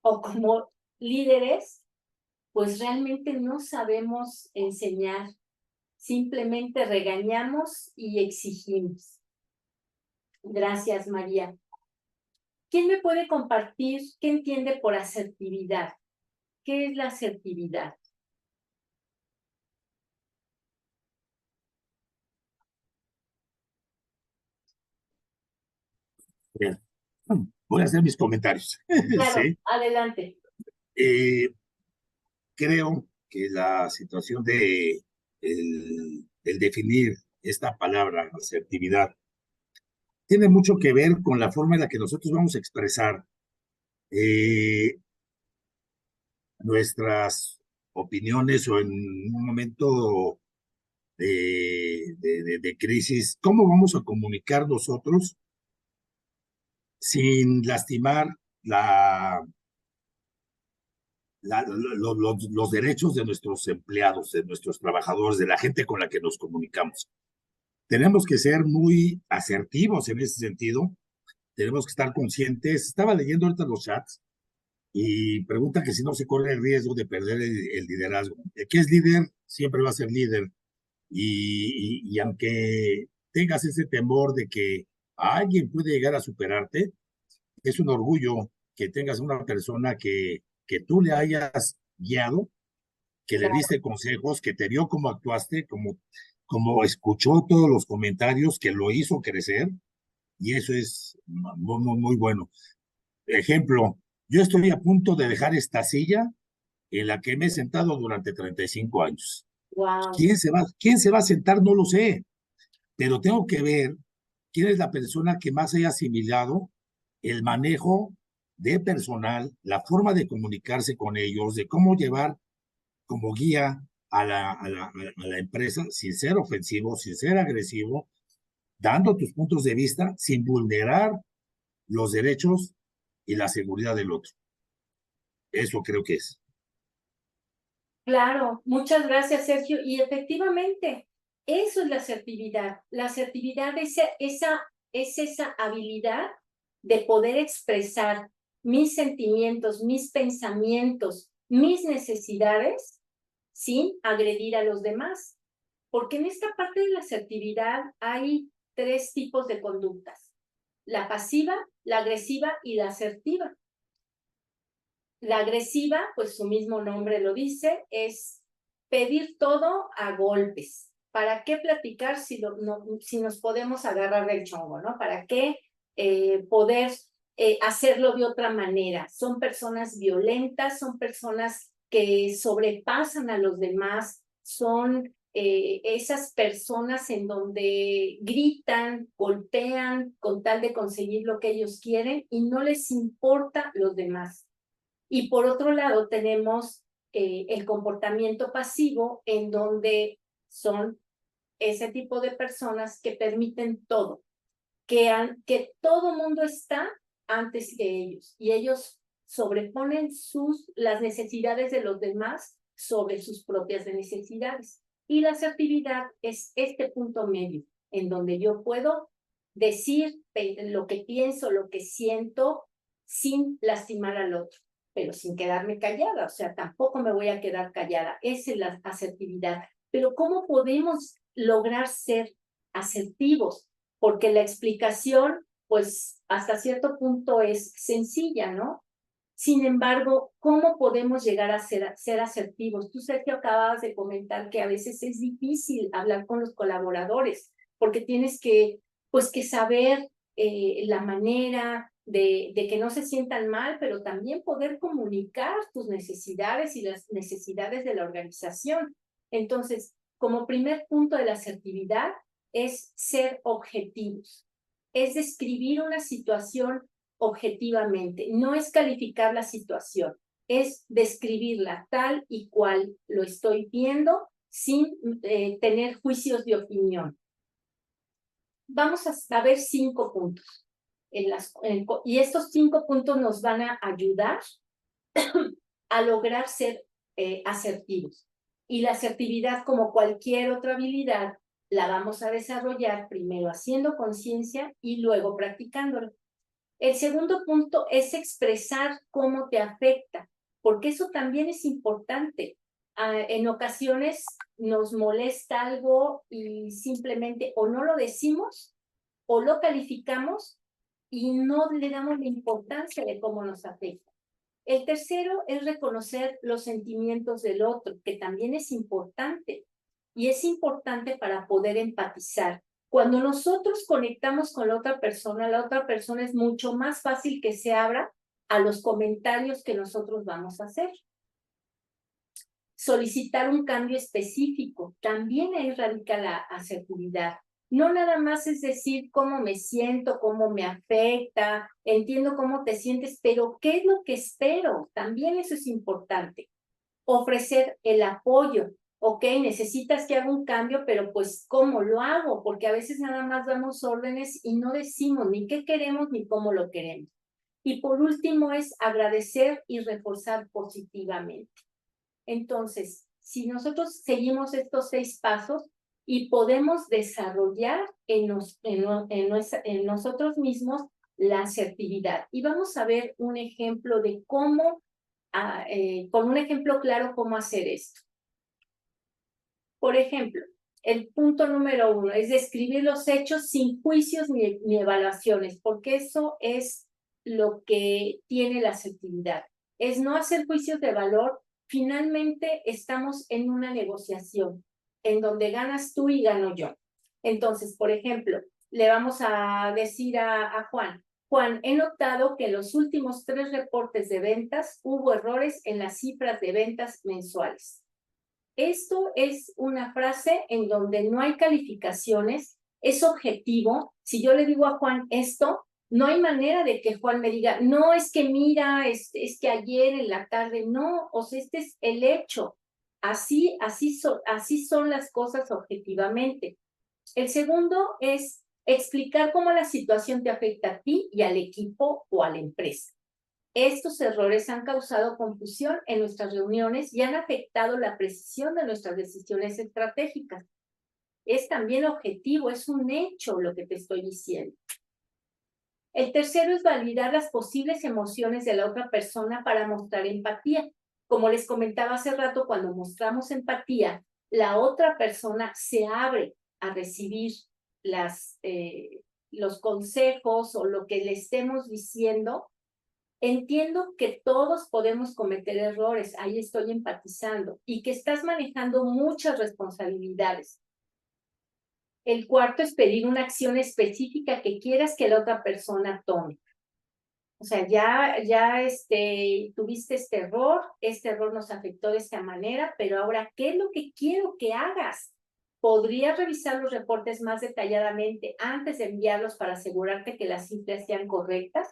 o como líderes, pues realmente no sabemos enseñar, simplemente regañamos y exigimos. Gracias, María. ¿Quién me puede compartir qué entiende por asertividad? ¿Qué es la asertividad?
Bien. Voy a hacer mis comentarios.
Claro,
Sí.
adelante.
Creo que la situación de el definir esta palabra, asertividad, tiene mucho que ver con la forma en la que nosotros vamos a expresar eh, nuestras opiniones o en un momento de crisis, cómo vamos a comunicar nosotros sin lastimar los derechos de nuestros empleados, de nuestros trabajadores, de la gente con la que nos comunicamos. Tenemos que ser muy asertivos en ese sentido, tenemos que estar conscientes. Estaba leyendo ahorita los chats y pregunta que si no se corre el riesgo de perder el liderazgo. El que es líder siempre va a ser líder y aunque tengas ese temor de que alguien puede llegar a superarte, es un orgullo que tengas una persona que tú le hayas guiado, que le
Claro.
diste consejos, que te vio cómo actuaste, como escuchó todos los comentarios, que lo hizo crecer, y eso es muy bueno. Ejemplo, yo estoy a punto de dejar esta silla en la que me he sentado durante 35 años.
Wow.
¿Quién se va a sentar? No lo sé, pero tengo que ver quién es la persona que más haya asimilado el manejo de personal, la forma de comunicarse con ellos, de cómo llevar como guía a la empresa sin ser ofensivo, sin ser agresivo, dando tus puntos de vista sin vulnerar los derechos y la seguridad del otro. Eso creo que es.
Claro, muchas gracias, Sergio. Y efectivamente, eso es la asertividad. La asertividad es esa habilidad de poder expresar mis sentimientos, mis pensamientos, mis necesidades sin agredir a los demás. Porque en esta parte de la asertividad hay 3 tipos de conductas: la pasiva, la agresiva y la asertiva. La agresiva, pues su mismo nombre lo dice, es pedir todo a golpes. ¿Para qué platicar si nos podemos agarrar del chongo, ¿no? ¿Para qué poder hacerlo de otra manera? Son personas violentas, son personas que sobrepasan a los demás, son esas personas en donde gritan, golpean con tal de conseguir lo que ellos quieren y no les importa los demás. Y por otro lado tenemos el comportamiento pasivo, en donde son ese tipo de personas que permiten todo, que todo mundo está antes que ellos, y ellos sobreponen las necesidades de los demás sobre sus propias necesidades. Y la asertividad es este punto medio, en donde yo puedo decir lo que pienso, lo que siento, sin lastimar al otro, pero sin quedarme callada. O sea, tampoco me voy a quedar callada. Esa es la asertividad. Pero ¿cómo podemos lograr ser asertivos? Porque la explicación, pues, hasta cierto punto es sencilla, ¿no? Sin embargo, ¿cómo podemos llegar a ser asertivos? Tú, Sergio, acababas de comentar que a veces es difícil hablar con los colaboradores, porque tienes pues, que saber la manera de que no se sientan mal, pero también poder comunicar tus necesidades y las necesidades de la organización. Entonces, como primer punto de la asertividad es ser objetivos, es describir una situación objetivamente, no es calificar la situación, es describirla tal y cual lo estoy viendo sin tener juicios de opinión. Vamos a ver 5 puntos. y estos 5 puntos nos van a ayudar a lograr ser asertivos. Y la asertividad, como cualquier otra habilidad, la vamos a desarrollar primero haciendo conciencia y luego practicándolo. El segundo punto es expresar cómo te afecta, porque eso también es importante. En ocasiones nos molesta algo y simplemente o no lo decimos o lo calificamos y no le damos la importancia de cómo nos afecta. El tercero es reconocer los sentimientos del otro, que también es importante. Y es importante para poder empatizar. Cuando nosotros conectamos con la otra persona es mucho más fácil que se abra a los comentarios que nosotros vamos a hacer. Solicitar un cambio específico, también ahí radica la asertividad. No nada más es decir cómo me siento, cómo me afecta, entiendo cómo te sientes, pero ¿qué es lo que espero? También eso es importante. Ofrecer el apoyo. Ok, necesitas que haga un cambio, pero pues ¿cómo lo hago? Porque a veces nada más damos órdenes y no decimos ni qué queremos ni cómo lo queremos. Y por último es agradecer y reforzar positivamente. Entonces, si nosotros seguimos estos 6 pasos y podemos desarrollar en nosotros mismos la asertividad. Y vamos a ver un ejemplo de cómo, con un ejemplo claro cómo hacer esto. Por ejemplo, el punto número 1 es describir los hechos sin juicios ni evaluaciones, porque eso es lo que tiene la asertividad. Es no hacer juicios de valor. Finalmente estamos en una negociación en donde ganas tú y gano yo. Entonces, por ejemplo, le vamos a decir a Juan, Juan, he notado que en los últimos 3 reportes de ventas hubo errores en las cifras de ventas mensuales. Esto es una frase en donde no hay calificaciones, es objetivo. Si yo le digo a Juan esto, no hay manera de que Juan me diga, no, es que mira, es que ayer en la tarde, no, o sea, este es el hecho. Así son las cosas objetivamente. El segundo es explicar cómo la situación te afecta a ti y al equipo o a la empresa. Estos errores han causado confusión en nuestras reuniones y han afectado la precisión de nuestras decisiones estratégicas. Es también objetivo, es un hecho lo que te estoy diciendo. El tercero es validar las posibles emociones de la otra persona para mostrar empatía. Como les comentaba hace rato, cuando mostramos empatía, la otra persona se abre a recibir los consejos o lo que le estemos diciendo. Entiendo que todos podemos cometer errores, ahí estoy empatizando, y que estás manejando muchas responsabilidades. El cuarto es pedir una acción específica que quieras que la otra persona tome. O sea, ya tuviste este error nos afectó de esta manera, pero ahora, ¿qué es lo que quiero que hagas? ¿Podrías revisar los reportes más detalladamente antes de enviarlos para asegurarte que las cifras sean correctas?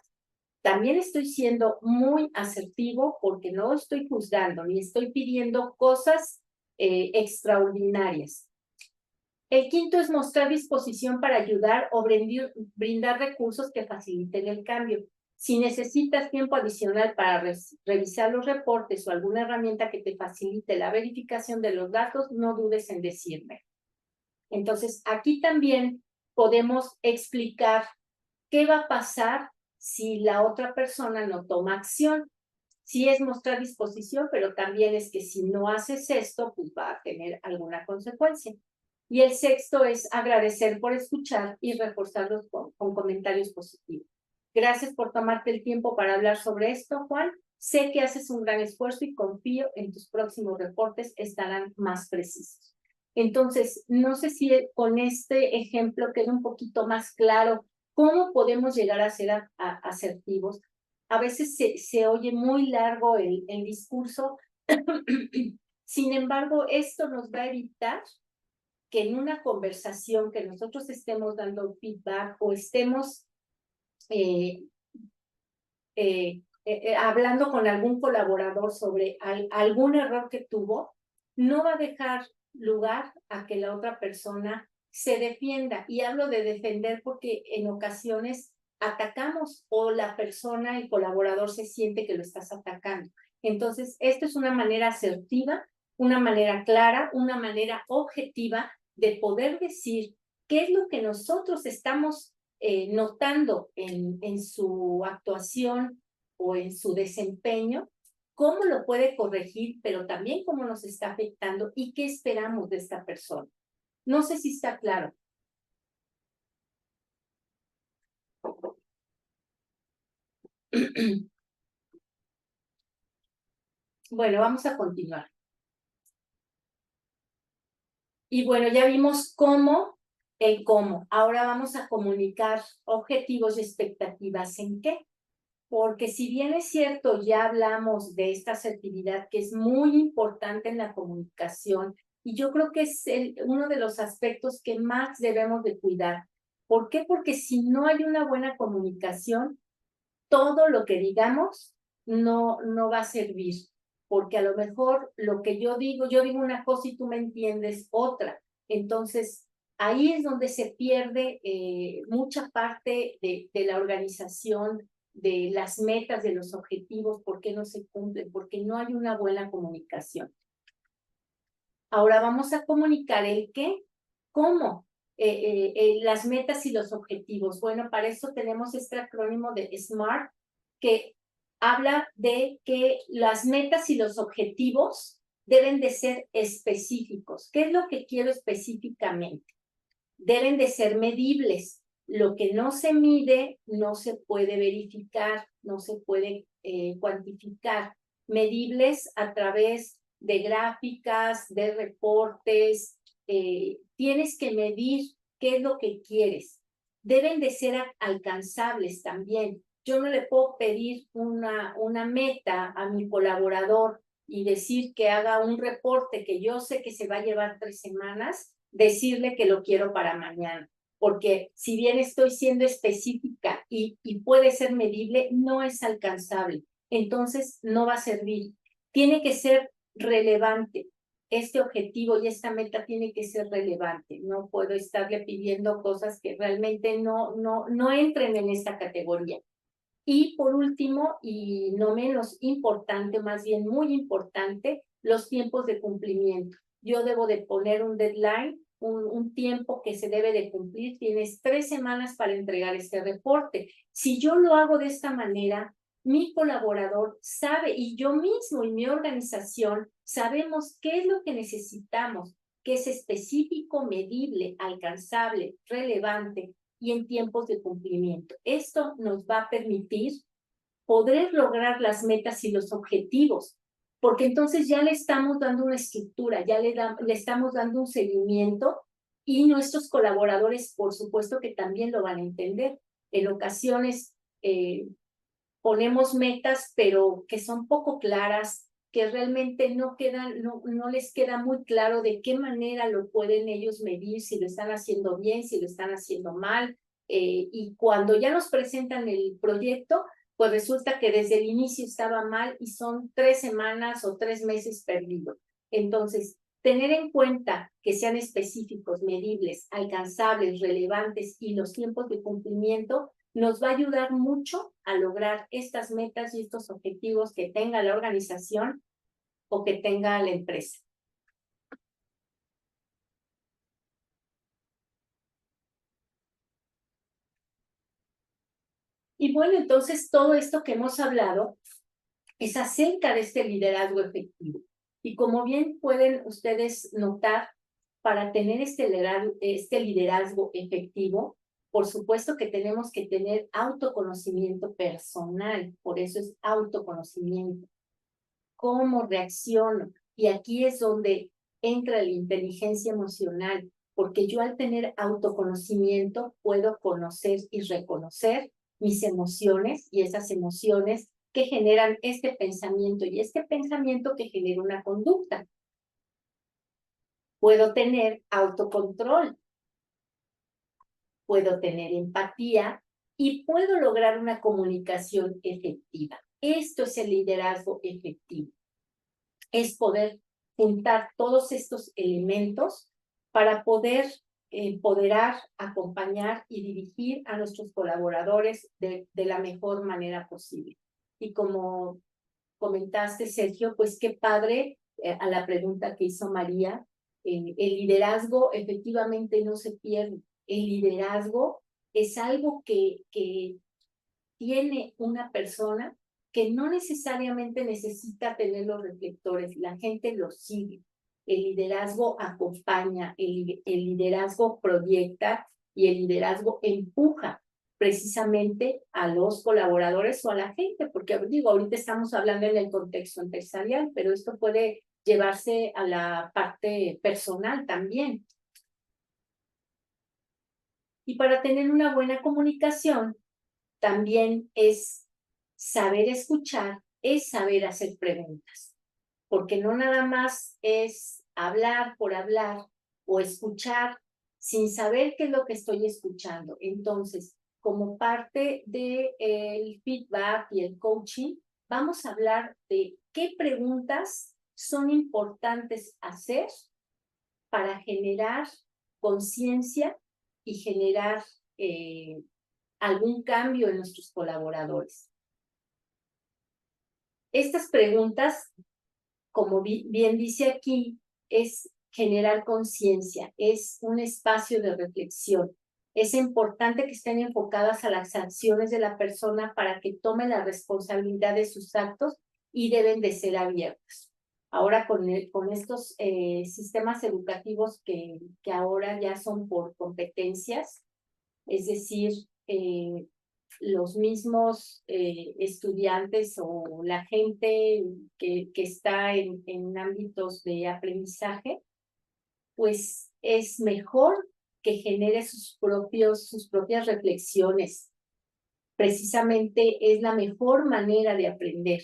También estoy siendo muy asertivo porque no estoy juzgando ni estoy pidiendo cosas extraordinarias. El quinto es mostrar disposición para ayudar o brindar recursos que faciliten el cambio. Si necesitas tiempo adicional para revisar los reportes o alguna herramienta que te facilite la verificación de los datos, no dudes en decirme. Entonces, aquí también podemos explicar qué va a pasar si la otra persona no toma acción. Sí es mostrar disposición, pero también es que si no haces esto, pues va a tener alguna consecuencia. Y el sexto es agradecer por escuchar y reforzarlos con comentarios positivos. Gracias por tomarte el tiempo para hablar sobre esto, Juan. Sé que haces un gran esfuerzo y confío en tus próximos reportes estarán más precisos. Entonces, no sé si con este ejemplo queda un poquito más claro cómo podemos llegar a ser asertivos. A veces se oye muy largo el discurso. Sin embargo, esto nos va a evitar que en una conversación que nosotros estemos dando feedback o estemos hablando con algún colaborador sobre algún error que tuvo, no va a dejar lugar a que la otra persona se defienda. Y hablo de defender porque en ocasiones atacamos o la persona, el colaborador se siente que lo estás atacando. Entonces, esto es una manera asertiva, una manera clara, una manera objetiva de poder decir qué es lo que nosotros estamos notando en su actuación o en su desempeño, cómo lo puede corregir, pero también cómo nos está afectando y qué esperamos de esta persona. No sé si está claro. Bueno, vamos a continuar. Y bueno, ya vimos cómo, el cómo. Ahora vamos a comunicar objetivos y expectativas en qué. Porque si bien es cierto, ya hablamos de esta asertividad que es muy importante en la comunicación y yo creo que es uno de los aspectos que más debemos de cuidar. ¿Por qué? Porque si no hay una buena comunicación, todo lo que digamos no va a servir, porque a lo mejor lo que yo digo una cosa y tú me entiendes otra. Entonces, ahí es donde se pierde mucha parte de la organización, de las metas, de los objetivos, por qué no se cumplen, porque no hay una buena comunicación. Ahora vamos a comunicar el qué, cómo, las metas y los objetivos. Bueno, para eso tenemos este acrónimo de SMART, que habla de que las metas y los objetivos deben de ser específicos. ¿Qué es lo que quiero específicamente? Deben de ser medibles. Lo que no se mide no se puede verificar, no se puede cuantificar. Medibles a través de gráficas, de reportes. Tienes que medir qué es lo que quieres. Deben de ser alcanzables también. Yo no le puedo pedir una meta a mi colaborador y decir que haga un reporte que yo sé que se va a llevar 3 semanas, decirle que lo quiero para mañana. Porque si bien estoy siendo específica y puede ser medible, no es alcanzable. Entonces, no va a servir. Tiene que ser relevante. Este objetivo y esta meta tiene que ser relevante. No puedo estarle pidiendo cosas que realmente no entren en esta categoría. Y por último, y no menos importante, más bien muy importante, los tiempos de cumplimiento. Yo debo de poner un deadline, un tiempo que se debe de cumplir. Tienes 3 semanas para entregar este reporte. Si yo lo hago de esta manera, mi colaborador sabe y yo mismo y mi organización sabemos qué es lo que necesitamos, que es específico, medible, alcanzable, relevante y en tiempos de cumplimiento. Esto nos va a permitir poder lograr las metas y los objetivos, porque entonces ya le estamos dando una estructura, ya le estamos dando un seguimiento y nuestros colaboradores, por supuesto que también lo van a entender. En ocasiones ponemos metas, pero que son poco claras, que realmente no les queda muy claro de qué manera lo pueden ellos medir, si lo están haciendo bien, si lo están haciendo mal. Y cuando ya nos presentan el proyecto, pues resulta que desde el inicio estaba mal y son 3 semanas o 3 meses perdidos. Entonces, tener en cuenta que sean específicos, medibles, alcanzables, relevantes y los tiempos de cumplimiento nos va a ayudar mucho a lograr estas metas y estos objetivos que tenga la organización o que tenga la empresa. Y bueno, entonces todo esto que hemos hablado es acerca de este liderazgo efectivo. Y como bien pueden ustedes notar, para tener este liderazgo efectivo, por supuesto que tenemos que tener autoconocimiento personal, por eso es autoconocimiento. ¿Cómo reacciono? Y aquí es donde entra la inteligencia emocional, porque yo al tener autoconocimiento puedo conocer y reconocer mis emociones y esas emociones que generan este pensamiento y este pensamiento que genera una conducta. Puedo tener autocontrol, puedo tener empatía y puedo lograr una comunicación efectiva. Esto es el liderazgo efectivo. Es poder juntar todos estos elementos para poder empoderar, acompañar y dirigir a nuestros colaboradores de la mejor manera posible. Y como comentaste, Sergio, pues qué padre, a la pregunta que hizo María, el liderazgo efectivamente no se pierde. El liderazgo es algo que tiene una persona que no necesariamente necesita tener los reflectores, la gente lo sigue. El liderazgo acompaña, el liderazgo proyecta y el liderazgo empuja precisamente a los colaboradores o a la gente, porque digo, ahorita estamos hablando en el contexto empresarial, pero esto puede llevarse a la parte personal también. Y para tener una buena comunicación, también es saber escuchar, es saber hacer preguntas, porque no nada más es hablar por hablar o escuchar sin saber qué es lo que estoy escuchando. Entonces, como parte del feedback y el coaching, vamos a hablar de qué preguntas son importantes hacer para generar conciencia y generar algún cambio en nuestros colaboradores. Estas preguntas, como bien dice aquí, es generar conciencia, es un espacio de reflexión. Es importante que estén enfocadas a las acciones de la persona para que tome la responsabilidad de sus actos y deben de ser abiertas. Ahora con estos sistemas educativos que ahora ya son por competencias, es decir, los mismos estudiantes o la gente que está en ámbitos de aprendizaje, pues es mejor que genere sus propias reflexiones. Precisamente es la mejor manera de aprender,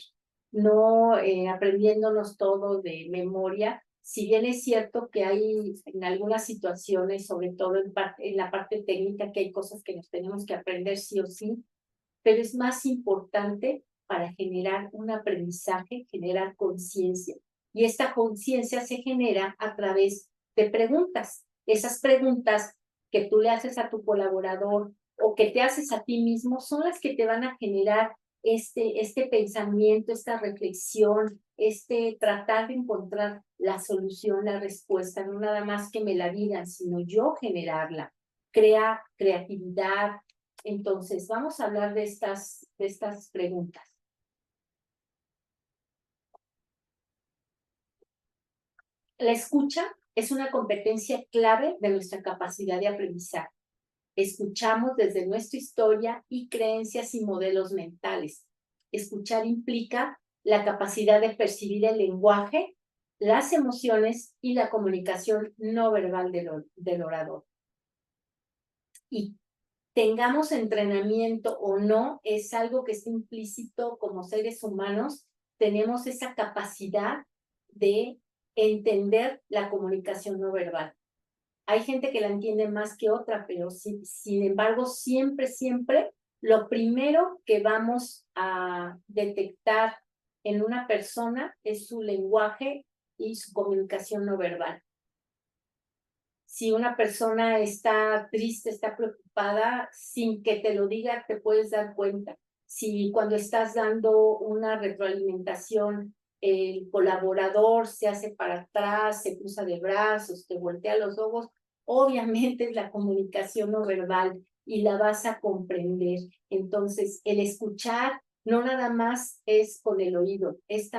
no aprendiéndonos todo de memoria. Si bien es cierto que hay en algunas situaciones, sobre todo en la parte técnica, que hay cosas que nos tenemos que aprender sí o sí, pero es más importante para generar un aprendizaje, generar conciencia. Y esta conciencia se genera a través de preguntas. Esas preguntas que tú le haces a tu colaborador o que te haces a ti mismo son las que te van a generar este pensamiento, esta reflexión, tratar de encontrar la solución, la respuesta, no nada más que me la digan, sino yo generarla. Crea creatividad. Entonces, vamos a hablar de estas preguntas. La escucha es una competencia clave de nuestra capacidad de aprendizaje. Escuchamos desde nuestra historia y creencias y modelos mentales. Escuchar implica la capacidad de percibir el lenguaje, las emociones y la comunicación no verbal del orador. Y tengamos entrenamiento o no, es algo que está implícito como seres humanos, tenemos esa capacidad de entender la comunicación no verbal. Hay gente que la entiende más que otra, pero sin embargo, siempre, lo primero que vamos a detectar en una persona es su lenguaje y su comunicación no verbal. Si una persona está triste, está preocupada, sin que te lo diga, te puedes dar cuenta. Si cuando estás dando una retroalimentación, el colaborador se hace para atrás, se cruza de brazos, te voltea los ojos, obviamente es la comunicación no verbal y la vas a comprender. Entonces, el escuchar no nada más es con el oído, es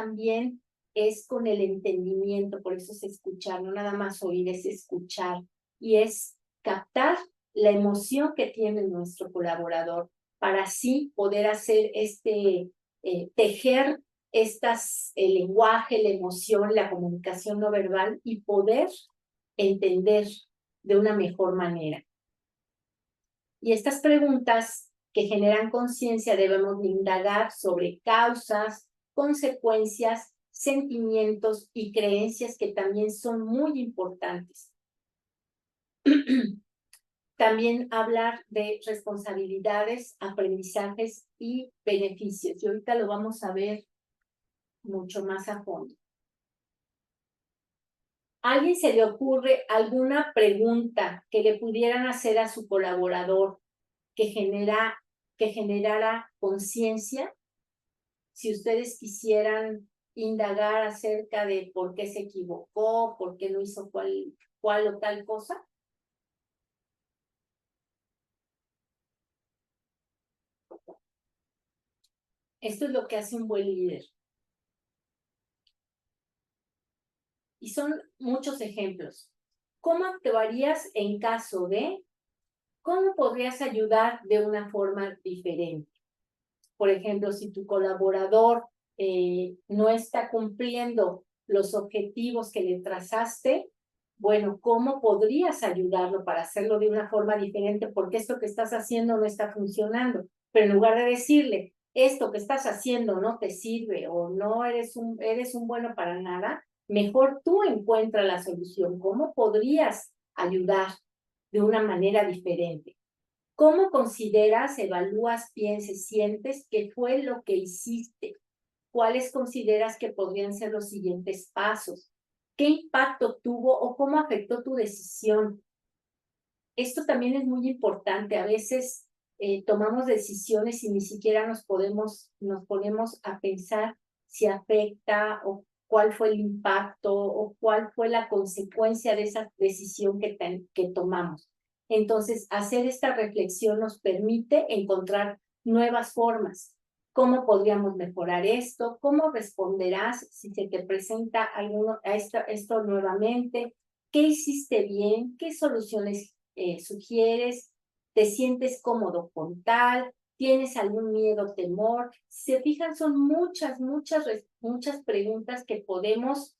con el entendimiento, por eso es escuchar, no nada más oír, es escuchar y es captar la emoción que tiene nuestro colaborador para así poder hacer tejer el lenguaje, la emoción, la comunicación no verbal y poder entender de una mejor manera. Y estas preguntas que generan conciencia debemos indagar sobre causas, consecuencias, sentimientos y creencias que también son muy importantes. También hablar de responsabilidades, aprendizajes y beneficios. Y ahorita lo vamos a ver mucho más a fondo. ¿A alguien se le ocurre alguna pregunta que le pudieran hacer a su colaborador que generara conciencia? Si ustedes quisieran indagar acerca de por qué se equivocó, por qué no hizo cual o tal cosa. Esto es lo que hace un buen líder. Y son muchos ejemplos. ¿Cómo actuarías en caso de? ¿Cómo podrías ayudar de una forma diferente? Por ejemplo, si tu colaborador no está cumpliendo los objetivos que le trazaste, bueno, ¿cómo podrías ayudarlo para hacerlo de una forma diferente? Porque esto que estás haciendo no está funcionando. Pero en lugar de decirle, esto que estás haciendo no te sirve o no eres un bueno para nada, mejor tú encuentra la solución. ¿Cómo podrías ayudar de una manera diferente? ¿Cómo consideras, evalúas, piensas, sientes que fue lo que hiciste? ¿Cuáles consideras que podrían ser los siguientes pasos? ¿Qué impacto tuvo o cómo afectó tu decisión? Esto también es muy importante. A veces tomamos decisiones y ni siquiera nos ponemos a pensar si afecta o cuál fue el impacto o cuál fue la consecuencia de esa decisión que tomamos. Entonces, hacer esta reflexión nos permite encontrar nuevas formas. ¿Cómo podríamos mejorar esto? ¿Cómo responderás si se te presenta esto nuevamente? ¿Qué hiciste bien? ¿Qué soluciones sugieres? ¿Te sientes cómodo con tal? ¿Tienes algún miedo, temor? Si se fijan, son muchas preguntas que podemos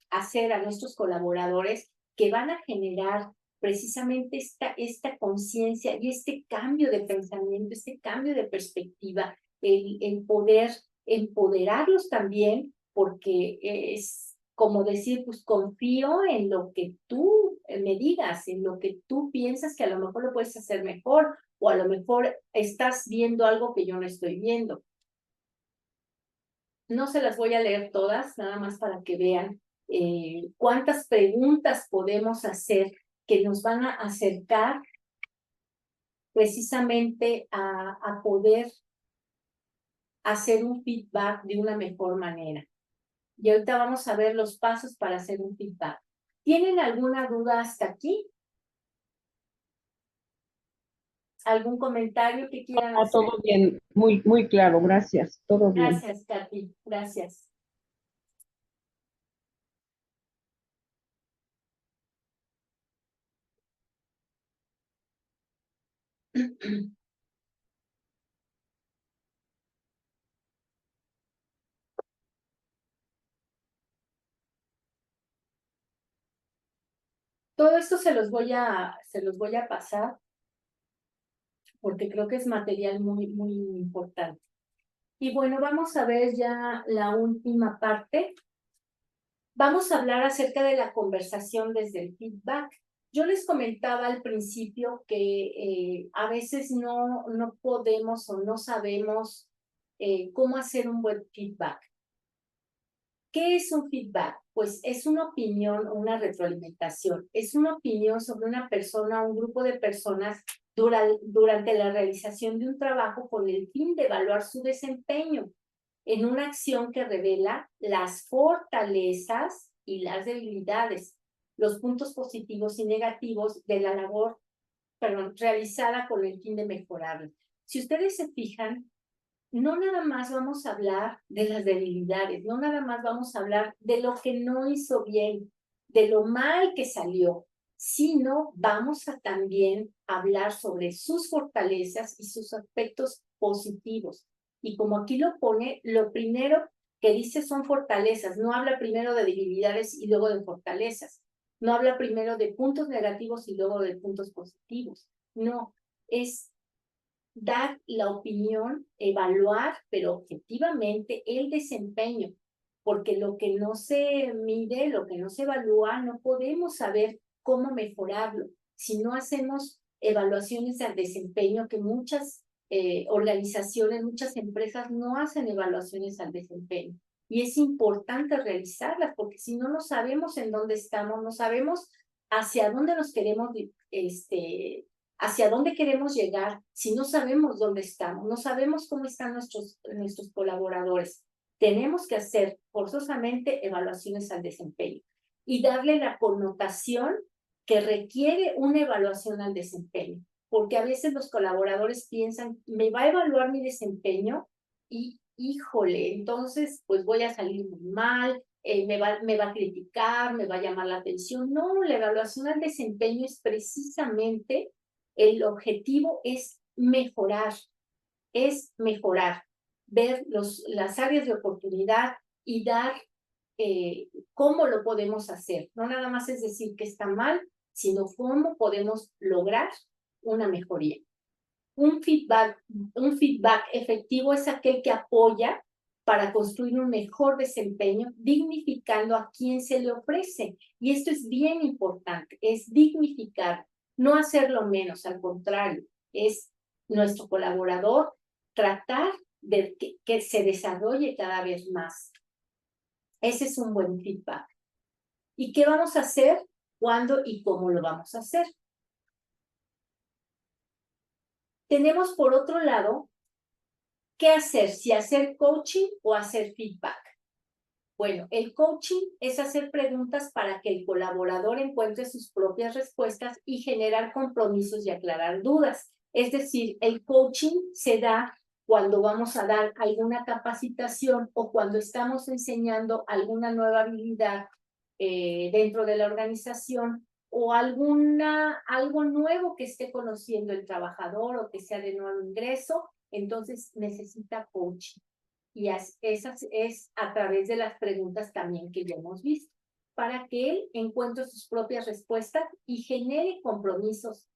hacer a nuestros colaboradores que van a generar precisamente esta conciencia y este cambio de pensamiento, este cambio de perspectiva, el poder empoderarlos también, porque es como decir, pues confío en lo que tú me digas, en lo que tú piensas que a lo mejor lo puedes hacer mejor, o a lo mejor estás viendo algo que yo no estoy viendo. No se las voy a leer todas, nada más para que vean cuántas preguntas podemos hacer que nos van a acercar precisamente a poder hacer un feedback de una mejor manera. Y ahorita vamos a ver los pasos para hacer un feedback. ¿Tienen alguna duda hasta aquí? ¿Algún comentario que quieran hacer?
Todo bien, muy claro, gracias, todo bien.
Gracias, Katy, gracias. Todo esto se los voy a pasar porque creo que es material muy importante. Y bueno, vamos a ver ya la última parte. Vamos a hablar acerca de la conversación desde el feedback. Yo les comentaba al principio que a veces no podemos o no sabemos cómo hacer un buen feedback. ¿Qué es un feedback? Pues es una opinión o una retroalimentación. Es una opinión sobre una persona o un grupo de personas durante la realización de un trabajo con el fin de evaluar su desempeño en una acción que revela las fortalezas y las debilidades, los puntos positivos y negativos de la labor, realizada con el fin de mejorarla. Si ustedes se fijan, no nada más vamos a hablar de las debilidades, no nada más vamos a hablar de lo que no hizo bien, de lo mal que salió, sino vamos a también hablar sobre sus fortalezas y sus aspectos positivos. Y como aquí lo pone, lo primero que dice son fortalezas, no habla primero de debilidades y luego de fortalezas, no habla primero de puntos negativos y luego de puntos positivos, no, es dar la opinión, evaluar, pero objetivamente el desempeño, porque lo que no se mide, lo que no se evalúa, no podemos saber cómo mejorarlo. Si no hacemos evaluaciones al desempeño, que muchas organizaciones, muchas empresas no hacen evaluaciones al desempeño. y es importante realizarlas, porque si no, no sabemos en dónde estamos, no sabemos hacia dónde nos queremos, hacia dónde queremos llegar, si no sabemos dónde estamos, no sabemos cómo están nuestros colaboradores. Tenemos que hacer forzosamente evaluaciones al desempeño y darle la connotación que requiere una evaluación al desempeño, porque a veces los colaboradores piensan, me va a evaluar mi desempeño y, híjole, entonces pues voy a salir muy mal, me va a criticar, me va a llamar la atención. No, la evaluación al desempeño es precisamente, el objetivo es mejorar, ver las áreas de oportunidad y dar cómo lo podemos hacer. No nada más es decir que está mal, sino cómo podemos lograr una mejoría. Un feedback efectivo es aquel que apoya para construir un mejor desempeño, dignificando a quien se le ofrece. Y esto es bien importante, es dignificar, no hacerlo menos, al contrario, es nuestro colaborador tratar de que se desarrolle cada vez más. Ese es un buen feedback. ¿Y qué vamos a hacer? ¿Cuándo y cómo lo vamos a hacer? Tenemos por otro lado, ¿qué hacer? Si hacer coaching o hacer feedback. Bueno, el coaching es hacer preguntas para que el colaborador encuentre sus propias respuestas y generar compromisos y aclarar dudas. Es decir, el coaching se da cuando vamos a dar alguna capacitación o cuando estamos enseñando alguna nueva habilidad dentro de la organización o algo nuevo que esté conociendo el trabajador o que sea de nuevo ingreso, entonces necesita coaching. Y esas es a través de las preguntas también que ya hemos visto, para que él encuentre sus propias respuestas y genere compromisos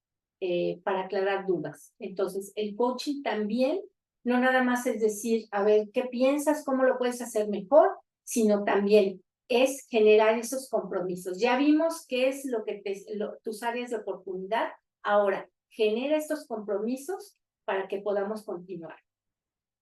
para aclarar dudas. Entonces, el coaching también no nada más es decir, a ver, ¿qué piensas? ¿Cómo lo puedes hacer mejor? Sino también es generar esos compromisos. Ya vimos qué es lo que tus áreas de oportunidad. Ahora, genera estos compromisos para que podamos continuar.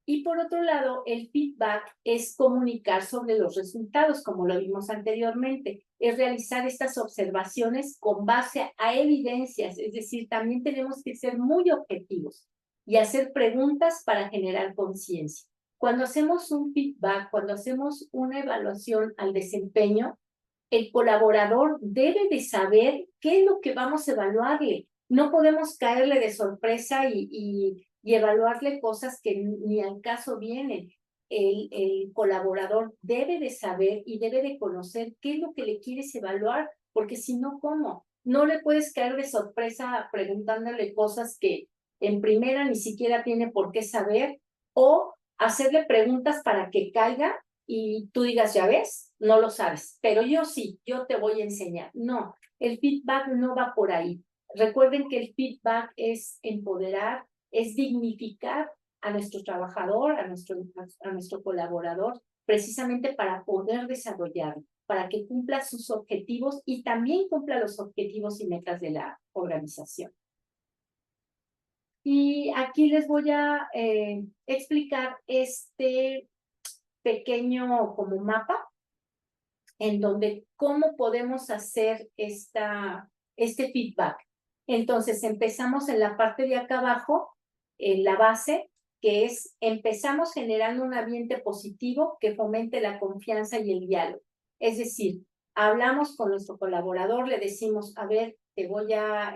Y por otro lado, el feedback es comunicar sobre los resultados, como lo vimos anteriormente. Es realizar estas observaciones con base a evidencias, es decir, también tenemos que ser muy objetivos y hacer preguntas para generar conciencia. Cuando hacemos un feedback, cuando hacemos una evaluación al desempeño, el colaborador debe de saber qué es lo que vamos a evaluarle. No podemos caerle de sorpresa y evaluarle cosas que ni al caso vienen. El colaborador debe de saber y debe de conocer qué es lo que le quieres evaluar, porque si no, ¿cómo? No le puedes caer de sorpresa preguntándole cosas que en primera ni siquiera tiene por qué saber, o hacerle preguntas para que caiga y tú digas, ya ves, no lo sabes, pero yo sí, yo te voy a enseñar. No, el feedback no va por ahí. Recuerden que el feedback es empoderar, es dignificar a nuestro trabajador, a nuestro colaborador, precisamente para poder desarrollarlo, para que cumpla sus objetivos y también cumpla los objetivos y metas de la organización. Y aquí les voy a explicar este pequeño como mapa en donde cómo podemos hacer este feedback. Entonces empezamos en la parte de acá abajo, en la base, que es empezamos generando un ambiente positivo que fomente la confianza y el diálogo. Es decir, hablamos con nuestro colaborador, le decimos, a ver, te voy a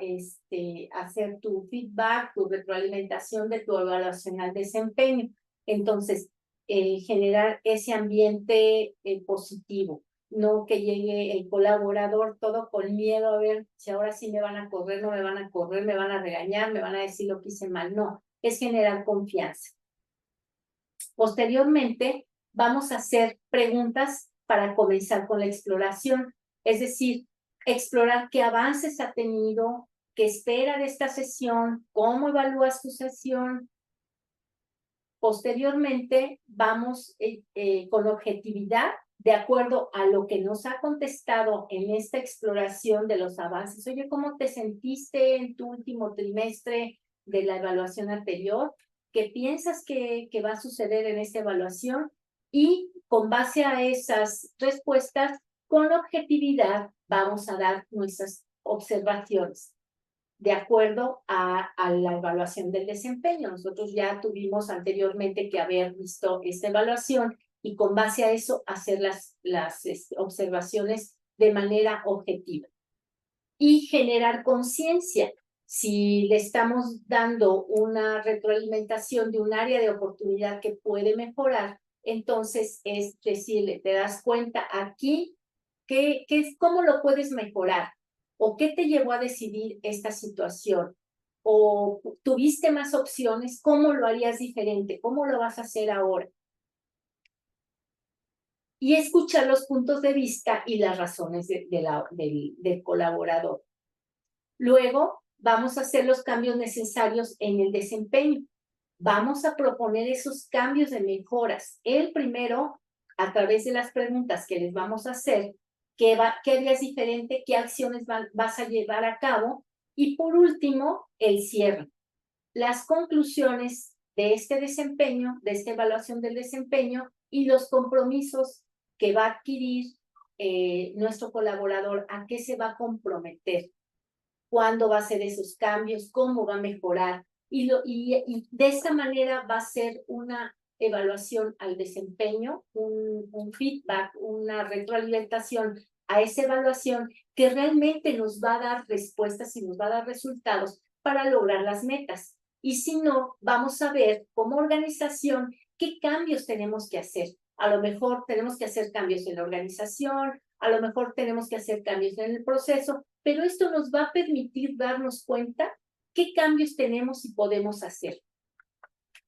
hacer tu feedback, tu retroalimentación de tu evaluación al desempeño. Entonces, generar ese ambiente positivo, no que llegue el colaborador todo con miedo a ver si ahora sí me van a correr, no me van a correr, me van a regañar, me van a decir lo que hice mal. No, es generar confianza. Posteriormente, vamos a hacer preguntas para comenzar con la exploración, es decir, explorar qué avances ha tenido, qué espera de esta sesión, cómo evalúas tu sesión. Posteriormente, vamos con objetividad, de acuerdo a lo que nos ha contestado en esta exploración de los avances. Oye, ¿cómo te sentiste en tu último trimestre de la evaluación anterior? ¿Qué piensas que va a suceder en esta evaluación? Y con base a esas respuestas, con objetividad, vamos a dar nuestras observaciones de acuerdo a la evaluación del desempeño. Nosotros ya tuvimos anteriormente que haber visto esta evaluación y con base a eso hacer las observaciones de manera objetiva. Y generar conciencia. Si le estamos dando una retroalimentación de un área de oportunidad que puede mejorar, entonces es decirle, te das cuenta aquí, ¿cómo lo puedes mejorar? ¿O qué te llevó a decidir esta situación? ¿O tuviste más opciones? ¿Cómo lo harías diferente? ¿Cómo lo vas a hacer ahora? Y escuchar los puntos de vista y las razones del colaborador. Luego, vamos a hacer los cambios necesarios en el desempeño. Vamos a proponer esos cambios de mejoras. El primero, a través de las preguntas que les vamos a hacer, ¿qué harías diferente? ¿Qué acciones vas a llevar a cabo? Y por último, el cierre. Las conclusiones de este desempeño, de esta evaluación del desempeño y los compromisos que va a adquirir nuestro colaborador, a qué se va a comprometer, cuándo va a hacer esos cambios, cómo va a mejorar. Y de esta manera va a ser una evaluación al desempeño, un feedback, una retroalimentación a esa evaluación que realmente nos va a dar respuestas y nos va a dar resultados para lograr las metas. Y si no, vamos a ver como organización qué cambios tenemos que hacer. A lo mejor tenemos que hacer cambios en la organización, a lo mejor tenemos que hacer cambios en el proceso, pero esto nos va a permitir darnos cuenta qué cambios tenemos y podemos hacer.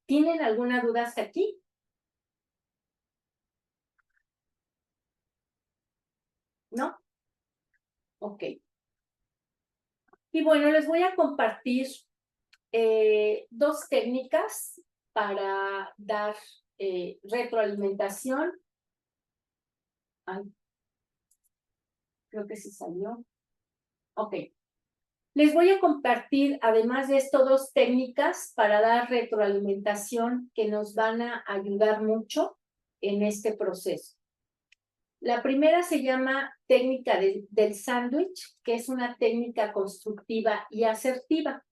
¿Tienen alguna duda hasta aquí? ¿No? Ok. Y bueno, les voy a compartir dos técnicas para dar retroalimentación. Ay, creo que sí salió. Ok. Les voy a compartir, además de esto, dos técnicas para dar retroalimentación que nos van a ayudar mucho en este proceso. La primera se llama técnica del sándwich, que es una técnica constructiva y asertiva,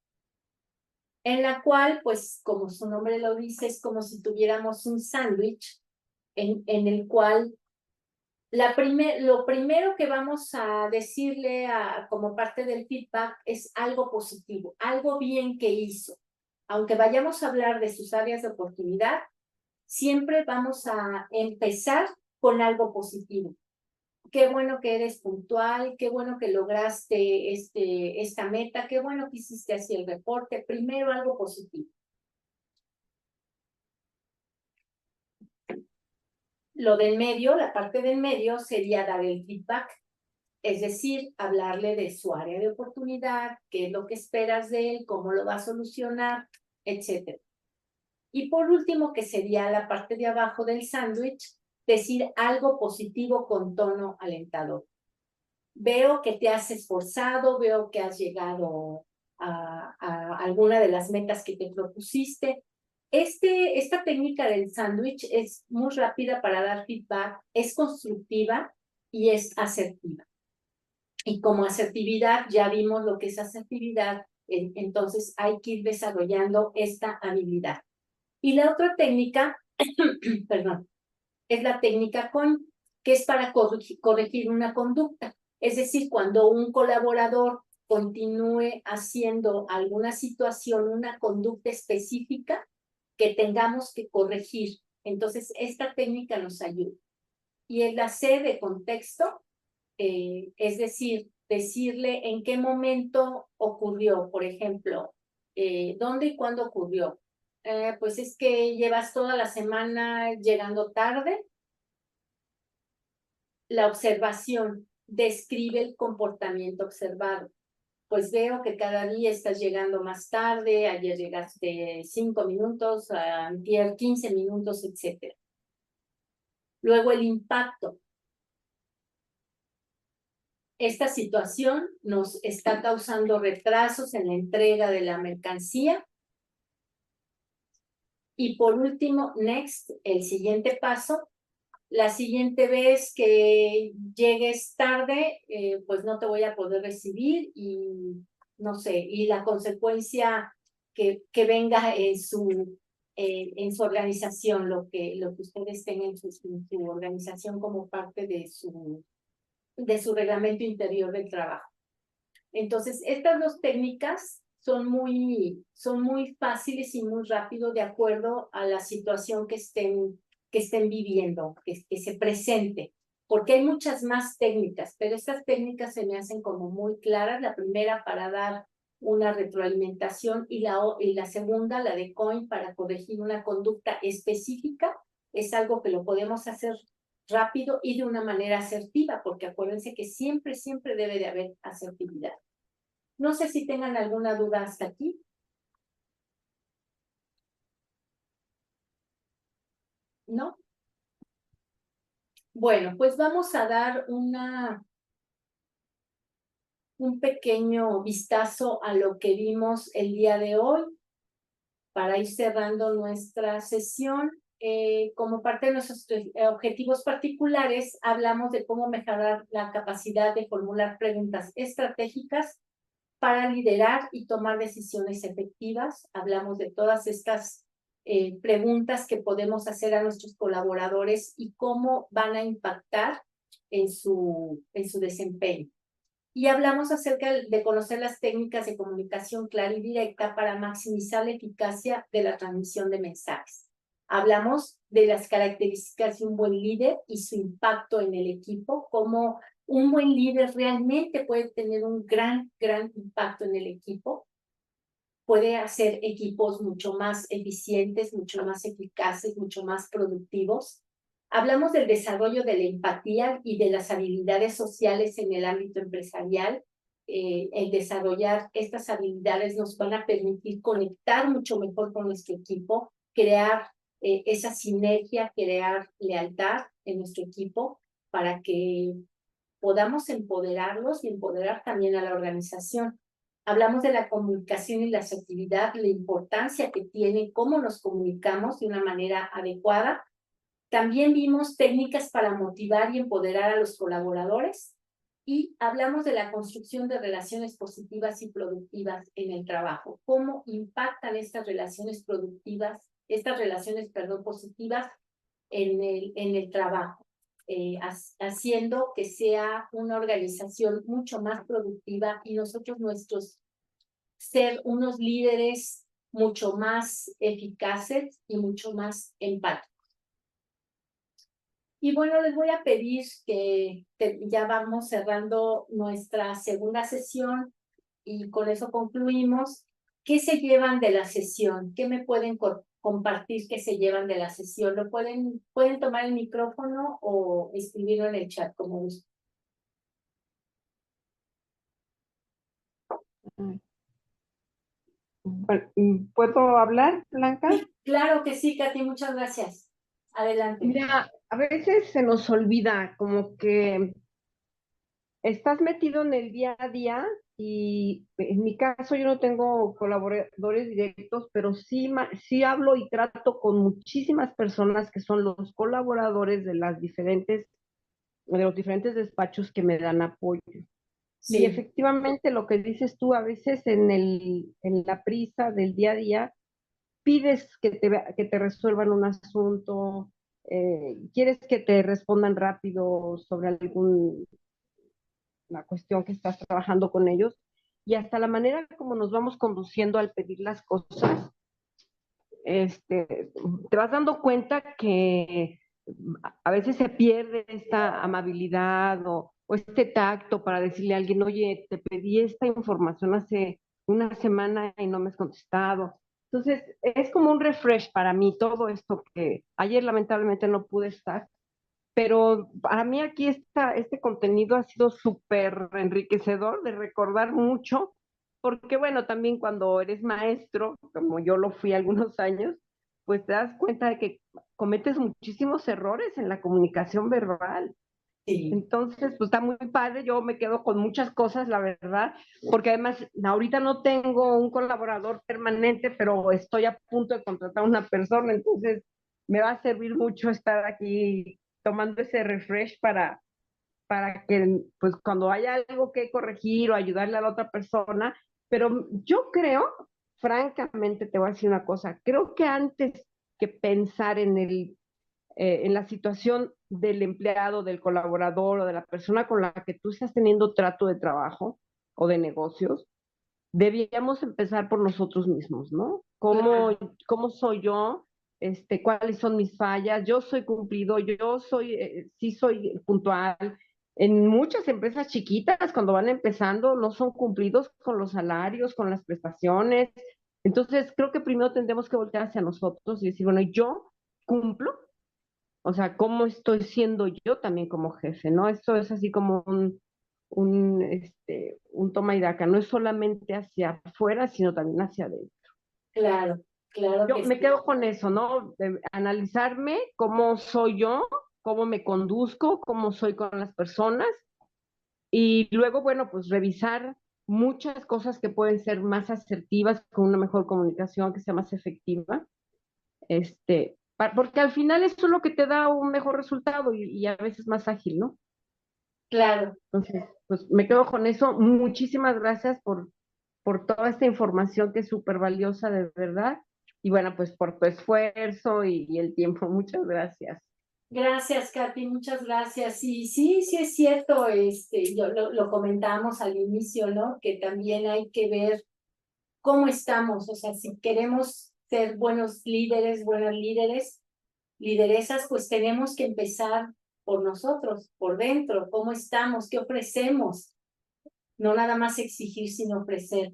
en la cual, pues, como su nombre lo dice, es como si tuviéramos un sándwich en el cual lo primero que vamos a decirle como parte del feedback es algo positivo, algo bien que hizo. Aunque vayamos a hablar de sus áreas de oportunidad, siempre vamos a empezar con algo positivo. Qué bueno que eres puntual, qué bueno que lograste esta meta, qué bueno que hiciste así el reporte. Primero algo positivo. Lo del medio, la parte del medio sería dar el feedback, es decir, hablarle de su área de oportunidad, qué es lo que esperas de él, cómo lo va a solucionar, etc. Y por último, que sería la parte de abajo del sándwich, decir algo positivo con tono alentador. Veo que te has esforzado, veo que has llegado a alguna de las metas que te propusiste. Esta técnica del sándwich es muy rápida para dar feedback, es constructiva y es asertiva. Y como asertividad, ya vimos lo que es asertividad, entonces hay que ir desarrollando esta habilidad. Y la otra técnica, perdón, es la técnica COIN, que es para corregir una conducta. Es decir, cuando un colaborador continúe haciendo alguna situación, una conducta específica que tengamos que corregir. Entonces, esta técnica nos ayuda. Y es la C de contexto, es decir, decirle en qué momento ocurrió, por ejemplo, dónde y cuándo ocurrió. Pues es que llevas toda la semana llegando tarde. La observación describe el comportamiento observado. Pues veo que cada día estás llegando más tarde, ayer llegaste 5 minutos, antier 15 minutos, etc. Luego el impacto. Esta situación nos está causando retrasos en la entrega de la mercancía. Y por último, next, el siguiente paso, la siguiente vez que llegues tarde, pues no te voy a poder recibir y no sé, y la consecuencia que venga en su organización, lo que ustedes tengan en su organización como parte de su reglamento interior del trabajo. Entonces, estas dos técnicas son muy fáciles y muy rápido de acuerdo a la situación que estén viviendo, que se presente, porque hay muchas más técnicas, pero estas técnicas se me hacen como muy claras. La primera para dar una retroalimentación y la segunda, la de COIN, para corregir una conducta específica, es algo que lo podemos hacer rápido y de una manera asertiva, porque acuérdense que siempre debe de haber asertividad. No sé si tengan alguna duda hasta aquí. ¿No? Bueno, pues vamos a dar un pequeño vistazo a lo que vimos el día de hoy para ir cerrando nuestra sesión. Como parte de nuestros objetivos particulares, hablamos de cómo mejorar la capacidad de formular preguntas estratégicas para liderar y tomar decisiones efectivas. Hablamos de todas estas preguntas que podemos hacer a nuestros colaboradores y cómo van a impactar en su desempeño. Y hablamos acerca de conocer las técnicas de comunicación clara y directa para maximizar la eficacia de la transmisión de mensajes. Hablamos de las características de un buen líder y su impacto en el equipo, cómo un buen líder realmente puede tener un gran impacto en el equipo, puede hacer equipos mucho más eficientes, mucho más eficaces, mucho más productivos. Hablamos del desarrollo de la empatía y de las habilidades sociales en el ámbito empresarial. El desarrollar estas habilidades nos van a permitir conectar mucho mejor con nuestro equipo, crear esa sinergia, crear lealtad en nuestro equipo para que podamos empoderarlos y empoderar también a la organización. Hablamos de la comunicación y la asertividad, la importancia que tiene, cómo nos comunicamos de una manera adecuada. También vimos técnicas para motivar y empoderar a los colaboradores y hablamos de la construcción de relaciones positivas y productivas en el trabajo. Cómo impactan estas relaciones positivas en el trabajo. Haciendo que sea una organización mucho más productiva y nosotros ser unos líderes mucho más eficaces y mucho más empáticos. Y bueno, les voy a pedir que ya vamos cerrando nuestra segunda sesión y con eso concluimos. ¿Qué se llevan de la sesión? ¿Qué me pueden compartir que se llevan de la sesión? ¿Lo pueden tomar el micrófono o escribirlo en el chat como gusten?
¿Puedo hablar, Blanca?
Claro que sí, Katy, muchas gracias. Adelante.
Mira, a veces se nos olvida como que estás metido en el día a día y en mi caso yo no tengo colaboradores directos, pero sí hablo y trato con muchísimas personas que son los colaboradores de los diferentes despachos que me dan apoyo.
Sí.
Y efectivamente lo que dices tú, a veces en la prisa del día a día, pides que te resuelvan un asunto, quieres que te respondan rápido sobre alguna cuestión que estás trabajando con ellos, y hasta la manera como nos vamos conduciendo al pedir las cosas, te vas dando cuenta que a veces se pierde esta amabilidad o este tacto para decirle a alguien, oye, te pedí esta información hace una semana y no me has contestado. Entonces, es como un refresh para mí todo esto que ayer lamentablemente no pude estar, pero para mí aquí este contenido ha sido súper enriquecedor de recordar mucho, porque bueno, también cuando eres maestro, como yo lo fui algunos años, pues te das cuenta de que cometes muchísimos errores en la comunicación verbal.
Sí.
Entonces, pues está muy padre, yo me quedo con muchas cosas, la verdad, porque además ahorita no tengo un colaborador permanente, pero estoy a punto de contratar a una persona, entonces me va a servir mucho estar aquí tomando ese refresh para que pues cuando haya algo que corregir o ayudarle a la otra persona, pero yo creo, francamente te voy a decir una cosa, creo que antes que pensar en la situación del empleado, del colaborador o de la persona con la que tú estás teniendo trato de trabajo o de negocios, debíamos empezar por nosotros mismos, ¿no? ¿Cómo soy yo? ¿Cuáles son mis fallas? Yo soy cumplido, yo soy, sí soy puntual. En muchas empresas chiquitas, cuando van empezando, no son cumplidos con los salarios, con las prestaciones. Entonces, creo que primero tendremos que voltear hacia nosotros y decir, bueno, yo cumplo, o sea, ¿cómo estoy siendo yo también como jefe, ¿no? Esto es así como un toma y daca, no es solamente hacia afuera, sino también hacia adentro.
Claro, claro
Yo
que
me
sí.
quedo con eso, ¿no? De analizarme cómo soy yo, cómo me conduzco, cómo soy con las personas y luego, bueno, pues revisar muchas cosas que pueden ser más asertivas, con una mejor comunicación, que sea más efectiva, porque al final esto es lo que te da un mejor resultado y a veces más ágil, ¿no?
Claro.
Entonces, pues me quedo con eso. Muchísimas gracias por toda esta información que es súper valiosa, de verdad. Y bueno, pues por tu esfuerzo y el tiempo. Muchas gracias.
Gracias, Katy, muchas gracias. Y sí, sí es cierto, yo lo comentábamos al inicio, ¿no? Que también hay que ver cómo estamos, o sea, si queremos ser buenos líderes, buenas líderes, lideresas, pues tenemos que empezar por nosotros, por dentro, cómo estamos, qué ofrecemos, no nada más exigir, sino ofrecer.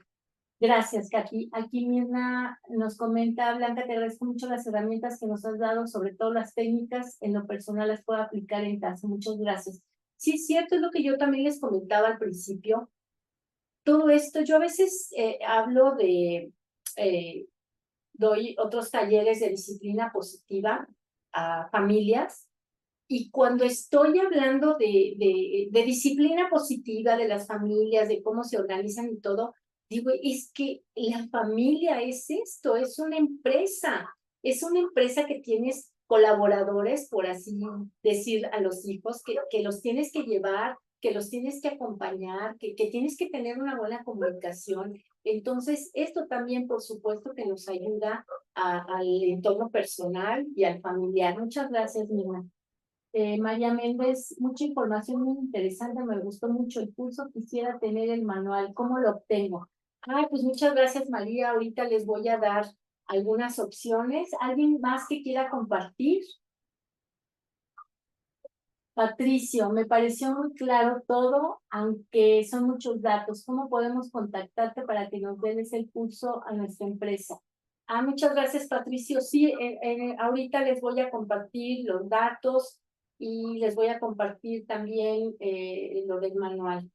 Gracias, Katy. Aquí Mirna nos comenta, Blanca, te agradezco mucho las herramientas que nos has dado, sobre todo las técnicas, en lo personal las puedo aplicar en casa. Muchas gracias. Sí, es cierto, es lo que yo también les comentaba al principio. Todo esto, yo a veces hablo doy otros talleres de disciplina positiva a familias y cuando estoy hablando de disciplina positiva de las familias, de cómo se organizan y todo, digo, es que la familia es esto, es una empresa que tienes colaboradores, por así decir, a los hijos, que los tienes que llevar, que los tienes que acompañar, que tienes que tener una buena comunicación. Entonces, esto también, por supuesto, que nos ayuda al entorno personal y al familiar. Muchas gracias, Nina. María Méndez, mucha información muy interesante, me gustó mucho el curso, quisiera tener el manual, ¿cómo lo obtengo? Pues muchas gracias, María, ahorita les voy a dar algunas opciones. ¿Alguien más que quiera compartir? Patricio, me pareció muy claro todo, aunque son muchos datos. ¿Cómo podemos contactarte para que nos des el curso a nuestra empresa? Muchas gracias, Patricio. Sí, ahorita les voy a compartir los datos y les voy a compartir también lo del manual.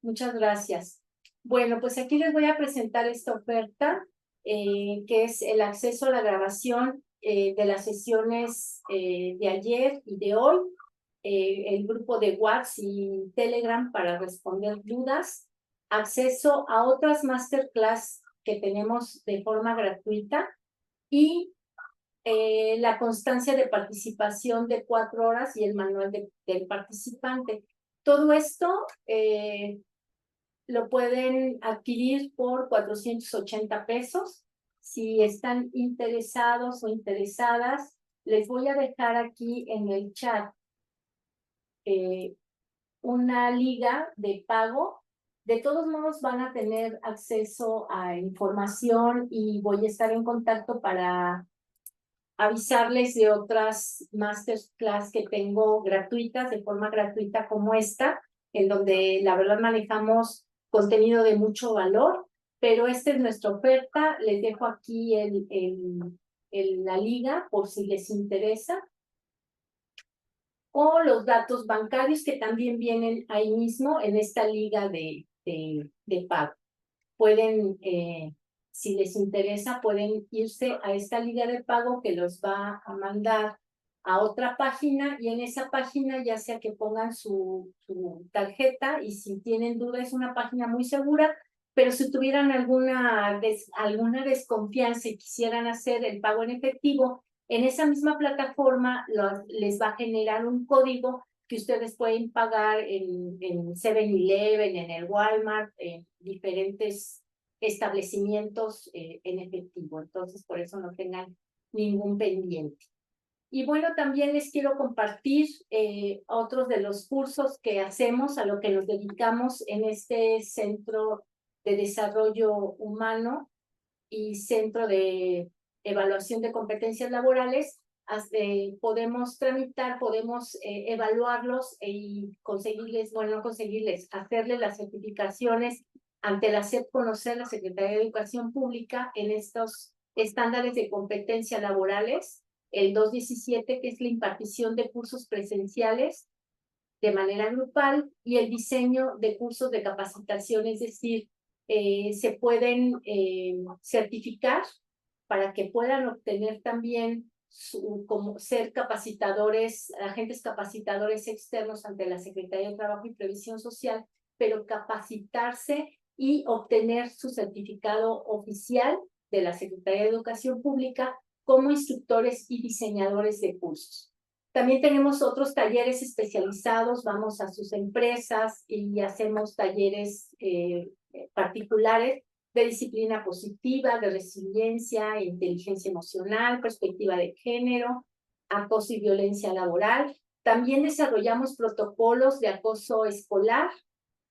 Muchas gracias. Bueno, pues aquí les voy a presentar esta oferta, que es el acceso a la grabación de las sesiones de ayer y de hoy, el grupo de WhatsApp y Telegram para responder dudas, acceso a otras masterclass que tenemos de forma gratuita y la constancia de participación de 4 horas y el manual del participante. Todo esto lo pueden adquirir por 480 pesos. Si están interesados o interesadas, les voy a dejar aquí en el chat una liga de pago. De todos modos van a tener acceso a información y voy a estar en contacto para avisarles de otras masterclass que tengo gratuitas, de forma gratuita como esta, en donde la verdad manejamos contenido de mucho valor, pero esta es nuestra oferta. Les dejo aquí la liga por si les interesa, o los datos bancarios que también vienen ahí mismo en esta liga de pago. Pueden, si les interesa, pueden irse a esta liga de pago que los va a mandar a otra página y en esa página ya sea que pongan su tarjeta y si tienen duda es una página muy segura, pero si tuvieran alguna desconfianza y quisieran hacer el pago en efectivo, En esa misma plataforma les va a generar un código que ustedes pueden pagar en 7-Eleven, en el Walmart, en diferentes establecimientos en efectivo. Entonces, por eso no tengan ningún pendiente. Y bueno, también les quiero compartir otros de los cursos que hacemos, a lo que nos dedicamos en este Centro de Desarrollo Humano y Centro de Evaluación de Competencias Laborales. Podemos tramitar, podemos evaluarlos y conseguirles, bueno, no conseguirles, hacerles las certificaciones ante la SEP Conocer, la Secretaría de Educación Pública, en estos estándares de competencia laborales, el 217, que es la impartición de cursos presenciales de manera grupal, y el diseño de cursos de capacitación, es decir, se pueden certificar para que puedan obtener también como ser capacitadores, agentes capacitadores externos ante la Secretaría de Trabajo y Previsión Social, pero capacitarse y obtener su certificado oficial de la Secretaría de Educación Pública como instructores y diseñadores de cursos. También tenemos otros talleres especializados, vamos a sus empresas y hacemos talleres particulares de disciplina positiva, de resiliencia, inteligencia emocional, perspectiva de género, acoso y violencia laboral. También desarrollamos protocolos de acoso escolar,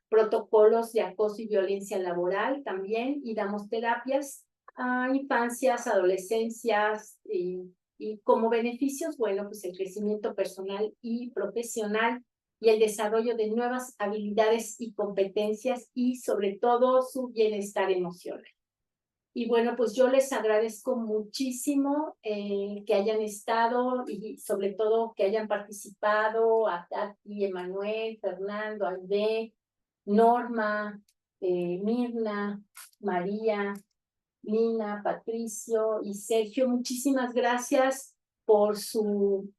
protocolos de acoso y violencia laboral también, y damos terapias a infancias, adolescencias, y como beneficios, bueno, pues el crecimiento personal y profesional y el desarrollo de nuevas habilidades y competencias y sobre todo su bienestar emocional. Y bueno, pues yo les agradezco muchísimo que hayan estado y sobre todo que hayan participado, a Tati, Emanuel, Fernando, Alde, Norma, Mirna, María, Lina, Patricio y Sergio. Muchísimas gracias por su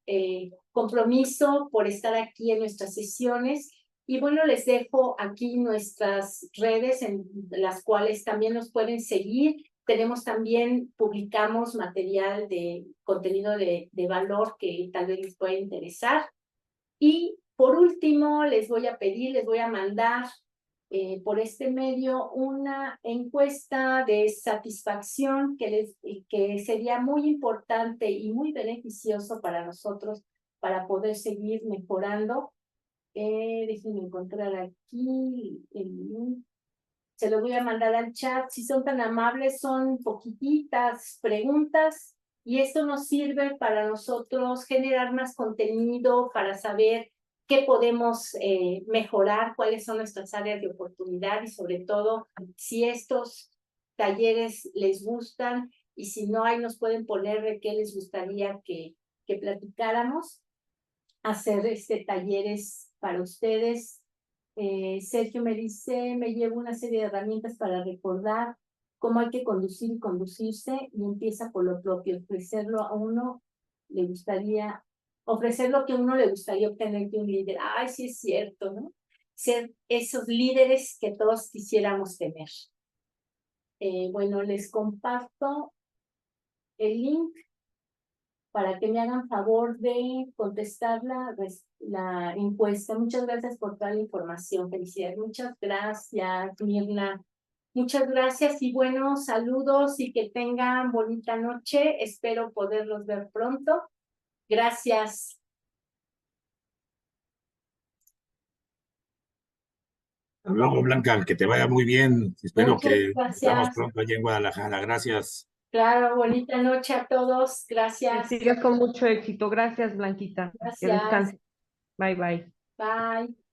compromiso, por estar aquí en nuestras sesiones. Y bueno, les dejo aquí nuestras redes en las cuales también nos pueden seguir. Tenemos también, publicamos material de contenido de valor que tal vez les pueda interesar. Y por último, les voy a pedir, les voy a mandar por este medio una encuesta de satisfacción que sería muy importante y muy beneficioso para nosotros para poder seguir mejorando. Déjenme encontrar aquí el link. Se lo voy a mandar al chat. Si son tan amables, son poquititas preguntas y esto nos sirve para nosotros generar más contenido, para saber qué podemos mejorar, cuáles son nuestras áreas de oportunidad y sobre todo si estos talleres les gustan y si no, ahí nos pueden poner de qué les gustaría que platicáramos, hacer talleres para ustedes. Sergio me dice, me llevo una serie de herramientas para recordar cómo hay que conducir y conducirse y empieza por lo propio, ofrecerlo a uno le gustaría, ofrecer lo que a uno le gustaría obtener de un líder. Ay, sí es cierto, ¿no? Ser esos líderes que todos quisiéramos tener. Bueno, les comparto el link para que me hagan favor de contestar la encuesta. Muchas gracias por toda la información. Felicidades. Muchas gracias, Mirna. Muchas gracias y buenos saludos y que tengan bonita noche. Espero poderlos ver pronto. Gracias.
Hasta luego, Blanca, que te vaya muy bien. Espero
Muchas
que nos veamos
gracias.
pronto allí en Guadalajara. Gracias.
Claro, bonita noche a todos.
Que
Gracias.
sigas con mucho éxito. Gracias, Blanquita. Que
Gracias.
descanses. Bye, bye.
Bye.